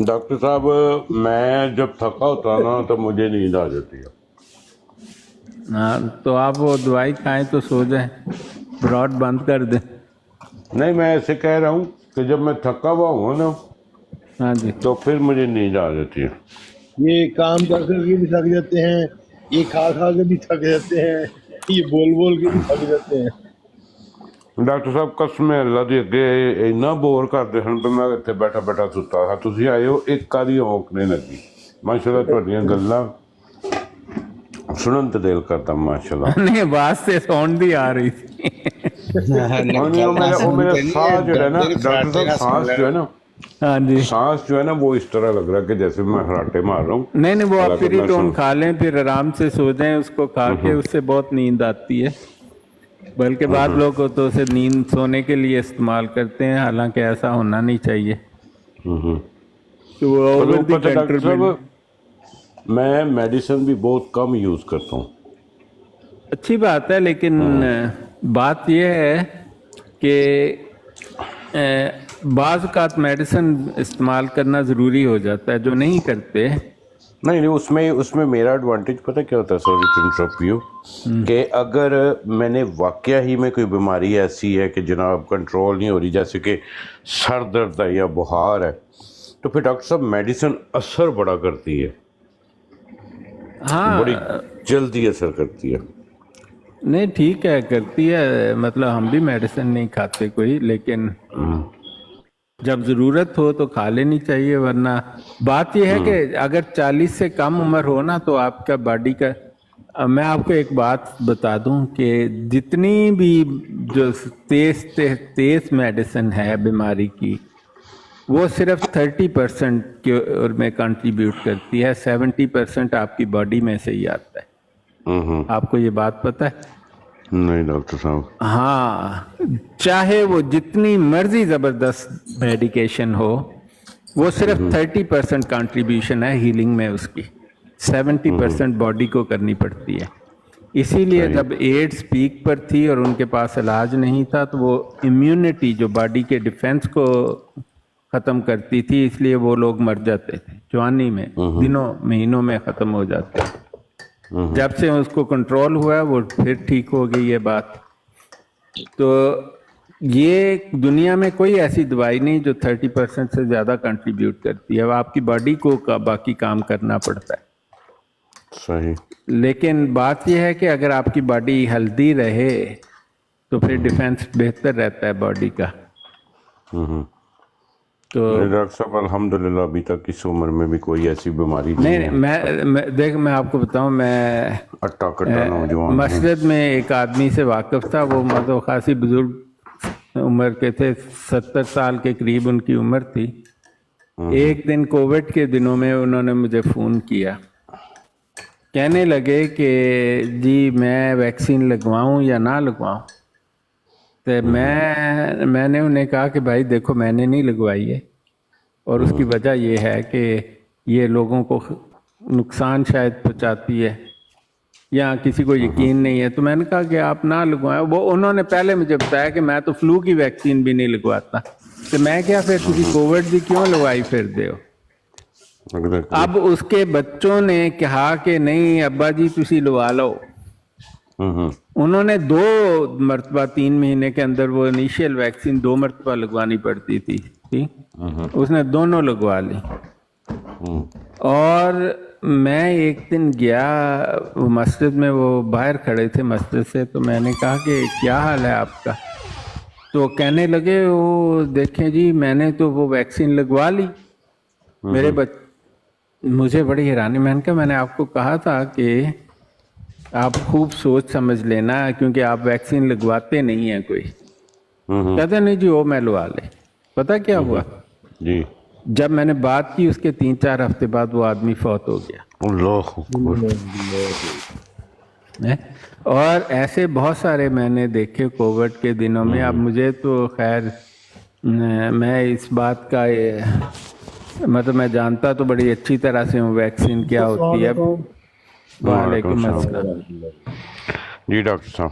डॉक्टर साहब, मैं जब थका होता ना तो मुझे नींद आ जाती है। हाँ, तो आप वो दवाई खाएं तो सो जाएं, ब्रॉड बंद कर दें। नहीं, मैं ऐसे कह रहा हूँ कि जब मैं थका हुआ हूँ ना, हाँ जी, तो फिर मुझे नींद आ जाती है। ये काम कर के भी थक जाते हैं, ये खा खा के भी थक जाते हैं, ये बोल बोल के भी थक जाते हैं। ਡਾਕਟਰ ਸਾਹਿਬ ਕਸਮ ਅੱਲਾ ਦੀ ਅੱਗੇ ਇੰਨਾ ਬੋਰ ਕਰਦੇ ਹਨ ਵੀ ਮੈਂ ਇੱਥੇ ਬੈਠਾ ਬੈਠਾ ਸੁੱਤਾ ਹਾਂ। ਤੁਸੀਂ ਆਏ ਹੋ, ਇੱਕ ਕਾਦੀ ਔਂਕ ਨਹੀਂ ਲੱਗੀ। ਮਾਸ਼ਾਅੱਲਾ ਤੁਹਾਡੀਆਂ ਗੱਲਾਂ ਸੁਣਨ ਤੇ ਦਿਲ ਕਰਦਾ ਮਾਸ਼ਾਅੱਲਾ। नहीं आवाज से साउंड भी आ रही थी। वो मेरा सांस जो है ना डॉक्टर साहब, सांस जो है ना, हाँ जी, सांस जो है ना वो इस तरह लग रहा है कि जैसे मैं खराटे मार रहा हूँ। नहीं नहीं, वो आप हालांकि मैं फ्रीटोन सुन- खा लें, फिर आराम से सो जाएं। उसको खा के उससे बहुत नींद आती है, बल्कि बाद लोग तो उसे नींद सोने के लिए इस्तेमाल करते हैं, हालांकि ऐसा होना नहीं चाहिए। तो वो और over the ऊपर से डॉक्टर counter में- साहब मैं मेडिसिन भी बहुत कम यूज़ करता हूँ। अच्छी बात है, लेकिन बात यह है कि बाज़ औक़ात मेडिसिन इस्तेमाल करना ज़रूरी हो जाता है, जो नहीं करते। नहीं, उसमें मेरा एडवांटेज पता क्या होता है, सॉरी टू इंटरप्ट यू, कि अगर मैंने वाकया ही में कोई बीमारी ऐसी है कि जनाब कंट्रोल नहीं हो रही, जैसे कि सर दर्द है या बुखार है, तो फिर डॉक्टर साहब मेडिसिन असर बड़ा करती है, हाँ बड़ी जल्दी असर करती है। नहीं ठीक है, करती है, मतलब हम भी मेडिसिन नहीं खाते कोई, लेकिन जब ज़रूरत हो तो खा लेनी चाहिए, वरना बात यह है कि अगर 40 से कम उम्र हो ना तो आपका बॉडी का मैं आपको एक बात बता दूं कि जितनी भी जो तेज मेडिसिन है बीमारी की, वो सिर्फ 30% के में कंट्रीब्यूट करती है, 70% आपकी बॉडी में से ही आता है। आपको ये बात पता है? नहीं डॉक्टर साहब। हाँ, चाहे वो जितनी मर्जी ज़बरदस्त मेडिकेशन हो, वो सिर्फ 30% कंट्रीब्यूशन है हीलिंग में, उसकी 70% बॉडी को करनी पड़ती है। इसीलिए जब एड्स पीक पर थी और उनके पास इलाज नहीं था, तो वो इम्यूनिटी जो बॉडी के डिफेंस को ख़त्म करती थी, इसलिए वो लोग मर जाते थे जवानी में, दिनों महीनों में ख़त्म हो जाते थे। जब से उसको कंट्रोल हुआ वो फिर ठीक हो गई ये बात। तो ये दुनिया में कोई ऐसी दवाई नहीं जो 30% से ज़्यादा कंट्रीब्यूट करती है, वो आपकी बॉडी को बाकी काम करना पड़ता है। सही। लेकिन बात यह है कि अगर आपकी बॉडी हेल्दी रहे तो फिर डिफेंस बेहतर रहता है बॉडी का। तो डॉक्टर साहब अल्हम्दुलिल्लाह अभी तक इस उम्र में भी कोई ऐसी बीमारी नहीं है। मैं आपको बताऊं, मैं अट्टा कट्टा नौजवान मस्जिद में एक आदमी से वाकिफ था, वो मतलब खासी बुजुर्ग उम्र के थे, 70 साल के करीब उनकी उम्र थी। एक दिन कोविड के दिनों में उन्होंने मुझे फ़ोन किया, कहने लगे कि जी मैं वैक्सीन लगवाऊं या ना लगवाऊं। तो मैंने उन्हें कहा कि भाई देखो मैंने नहीं लगवाई है, और उसकी वजह ये है कि ये लोगों को नुकसान शायद पहुंचाती है या किसी को यकीन नहीं है। तो मैंने कहा कि आप ना लगवाएं। वो उन्होंने पहले मुझे बताया कि मैं तो फ्लू की वैक्सीन भी नहीं लगवाता, तो मैं क्या फिर तुसी कोविड की क्यों लगवाई फिर दे हो। अब उसके बच्चों ने कहा कि नहीं अब्बा जी तुसी लगवा लो। उन्होंने 2 मरतबा 3 महीने के अंदर वो इनिशियल वैक्सीन 2 मरतबा लगवानी पड़ती थी, उसने दोनों लगवा ली। और मैं एक दिन गया मस्जिद में, वो बाहर खड़े थे मस्जिद से, तो मैंने कहा कि क्या हाल है आपका। तो कहने लगे वो देखें जी मैंने तो वो वैक्सीन लगवा ली, मेरे मुझे बड़ी हैरानी। मैंने कहा मैंने आपको कहा था कि आप खूब सोच समझ लेना, क्योंकि आप वैक्सीन लगवाते नहीं हैं कोई। कहते नहीं जी वो मैं लगवा ले। पता क्या हुआ जी, जब मैंने बात की उसके 3-4 हफ्ते बाद वो आदमी फौत हो गया। और ऐसे बहुत सारे मैंने देखे कोविड के दिनों में। अब मुझे तो खैर मैं इस बात का मतलब मैं जानता तो बड़ी अच्छी तरह से हूँ वैक्सीन क्या होती है। वालेकुम अस्सलाम जी डॉक्टर साहब।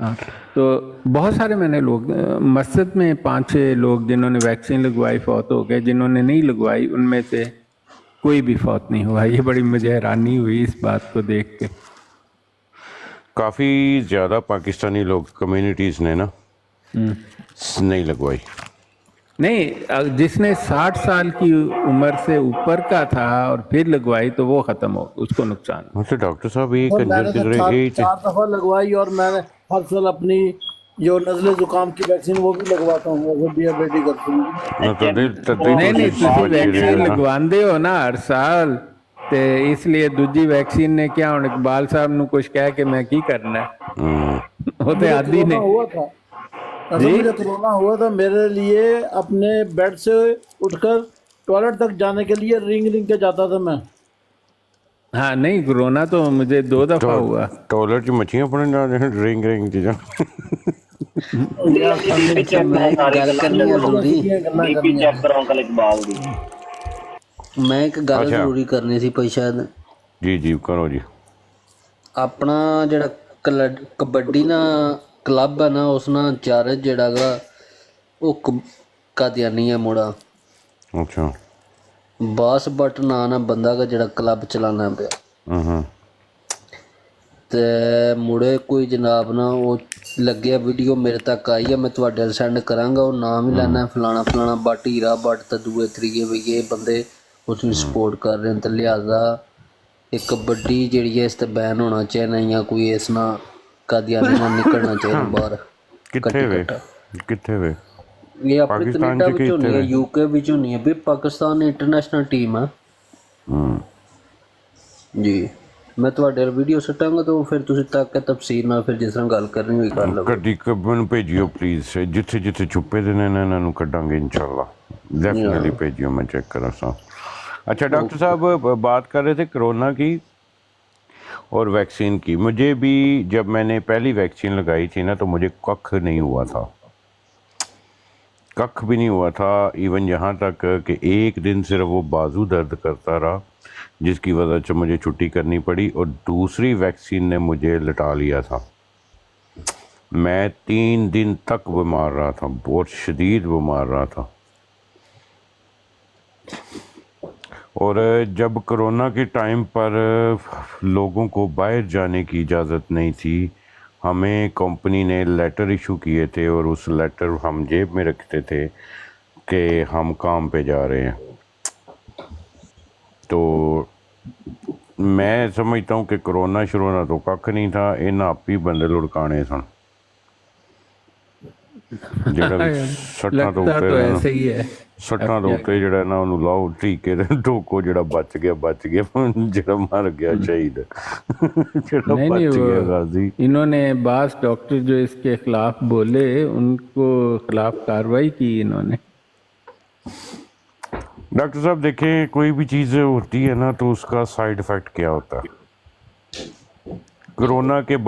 हाँ, तो बहुत सारे मैंने लोग मस्जिद में 5-6 लोग जिन्होंने वैक्सीन लगवाई फौत हो गए, जिन्होंने नहीं लगवाई उनमें से कोई भी फौत नहीं हुआ। ये बड़ी मुझे हैरानी हुई इस बात को देख के। काफ़ी ज़्यादा पाकिस्तानी लोग कम्युनिटीज़ ने ना नहीं लगवाई। नहीं, जिसने 60 साल की उम्र से ऊपर का था और फिर लगवाई तो वो ख़त्म हो, उसको नुकसान। मतलब डॉक्टर साहब ये और मैंने तो 4 दफ़ा लगवाई, और मैंने हर साल अपनी जो नज़ले ज़ुकाम की वैक्सीन वो भी लगवाता हूँ, वो डियाबेटिक करती। नहीं तुसी वैक्सीन लगवांदे हो ना हर साल, ते इसलिए दूजी वैक्सीन ने क्या हुण इकबाल साहब नूं कुछ कह के मैं की करना है। वो तो आदि ने हुआ था, मुझे कोरोना हुआ था, मेरे लिए अपने बेड से उठकर टॉयलेट तक जाने के लिए रिंग के जाता था मैं। हाँ नहीं, कोरोना तो मुझे 2 दफ़ा हुआ। टॉयलेट च मच्छियां पड़न जा रहे हैं रिंग चीज़ां। मैं एक गल जरूरी करनी सी पई शायद। जी करो जी। अपना जेड़ा कबड्डी ना क्लब है ना, उस ना इंचार्ज जेड़ा गा वो कादियानी है मुड़ा। अच्छा। बास बट ना बंदा का जेड़ा क्लब चलाना पे। ਤੇ ਮੁੜੇ ਕੋਈ ਜਨਾਬ ਨਾ ਉਹ ਲੱਗਿਆ ਵੀਡੀਓ ਮੇਰੇ ਤੱਕ ਆਈ ਹੈ, ਮੈਂ ਤੁਹਾਡੇ ਨਾਲ ਸੈਂਡ ਕਰਾਂਗਾ। ਉਹ ਨਾਮ ਹੀ ਲੈਣਾ ਫਲਾਣਾ ਫਲਾਣਾ ਬੱਟ, ਹੀਰਾ ਬੱਟ ਤੇ ਦੂਏ ਤਰੀਕੇ ਵੀ ਇਹ ਬੰਦੇ ਉਸ ਨੂੰ ਸਪੋਰਟ ਕਰ ਰਹੇ ਨੇ। ਤੇ ਲਿਹਾਜ਼ਾ ਇਹ ਕਬੱਡੀ ਜਿਹੜੀ ਹੈ ਇਸ ਤੇ ਬੈਨ ਹੋਣਾ ਚਾਹੀਦਾ ਜਾਂ ਕੋਈ ਇਸ ਨਾਲ ਕਾਦੀਆਨੀ ਨਾਲ ਨਿਕਲਣਾ ਚਾਹੀਦਾ ਬਾਹਰ। ਕਿੱਥੇ ਵੇ ਇਹ ਆਪਣੀ ਕੈਨੇਡਾ ਵਿੱਚ ਹੋਣੀ ਹੈ, ਯੂਕੇ ਵਿੱਚ ਹੋਣੀ ਹੈ ਵੀ ਪਾਕਿਸਤਾਨ ਇੰਟਰਨੈਸ਼ਨਲ ਟੀਮ ਹੈ ਜੀ। ਮੈਂ ਤੁਹਾਡੇ ਨਾਲ ਵੀਡੀਓ ਸੱਟਾਂਗਾ ਤਾਂ ਫਿਰ ਤੁਸੀਂ ਤੱਕ ਕੇ ਤਫਸੀਲ ਨਾਲ ਫਿਰ ਜਿਸ ਤਰ੍ਹਾਂ ਗੱਲ ਕਰਨੀ ਹੋਈ ਕਰ ਲਓ। ਕਦੀ ਮੈਨੂੰ ਭੇਜਿਓ ਪਲੀਜ਼, ਜਿੱਥੇ ਜਿੱਥੇ ਛੁਪੇ ਦੇ ਨੇ ਇਹਨਾਂ ਨੂੰ ਕੱਢਾਂਗੇ इंशाल्लाह, डेफिनेटली भेजियो, मैं चेक करा सा। अच्छा डॉक्टर साहब, बात कर रहे थे कोरोना की और वैक्सीन की। मुझे भी जब मैंने पहली वैक्सीन लगाई थी ना तो मुझे कख नहीं हुआ था, कख भी नहीं हुआ था। इवन यहाँ तक कि एक दिन सिर्फ वो बाजू दर्द करता रहा जिसकी वजह से मुझे छुट्टी करनी पड़ी, और दूसरी वैक्सीन ने मुझे लटा लिया था। मैं 3 दिन तक बीमार रहा था, बहुत शदीद बीमार रहा था। और जब कोरोना के टाइम पर लोगों को बाहर जाने की इजाज़त नहीं थी, हमें कंपनी ने लेटर इशू किए थे और उस लेटर हम जेब में रखते थे कि हम काम पे जा रहे हैं। तो मैं समझता हूँ कि कोरोना शुरू तो कख नहीं था, इन्हें आप ही बंदे लुढ़काने सन। सट्टां तो ऐसे ही है, सट्टां ਦੇ ਉੱਤੇ ਜਿਹੜਾ ਨਾ ਉਹਨੂੰ ਲਾਓ ਟੀਕੇ ਤੇ ਠੋਕੋ, ਜਿਹੜਾ ਬਚ ਗਿਆ ਬਚ ਗਿਆ, ਜਿਹੜਾ ਮਰ ਗਿਆ ਸ਼ਹੀਦ, ਜਿਹੜਾ ਬਚ ਗਿਆ ਗਾਜ਼ੀ। इन्होंने बास डॉक्टर जो इसके खिलाफ बोले उनको खिलाफ कार्रवाई की इन्होंने। डॉक्टर साहब देखें, कोई भी चीज़ होती है ना तो उसका साइड इफ़ेक्ट क्या होता है। कोरोना के बाद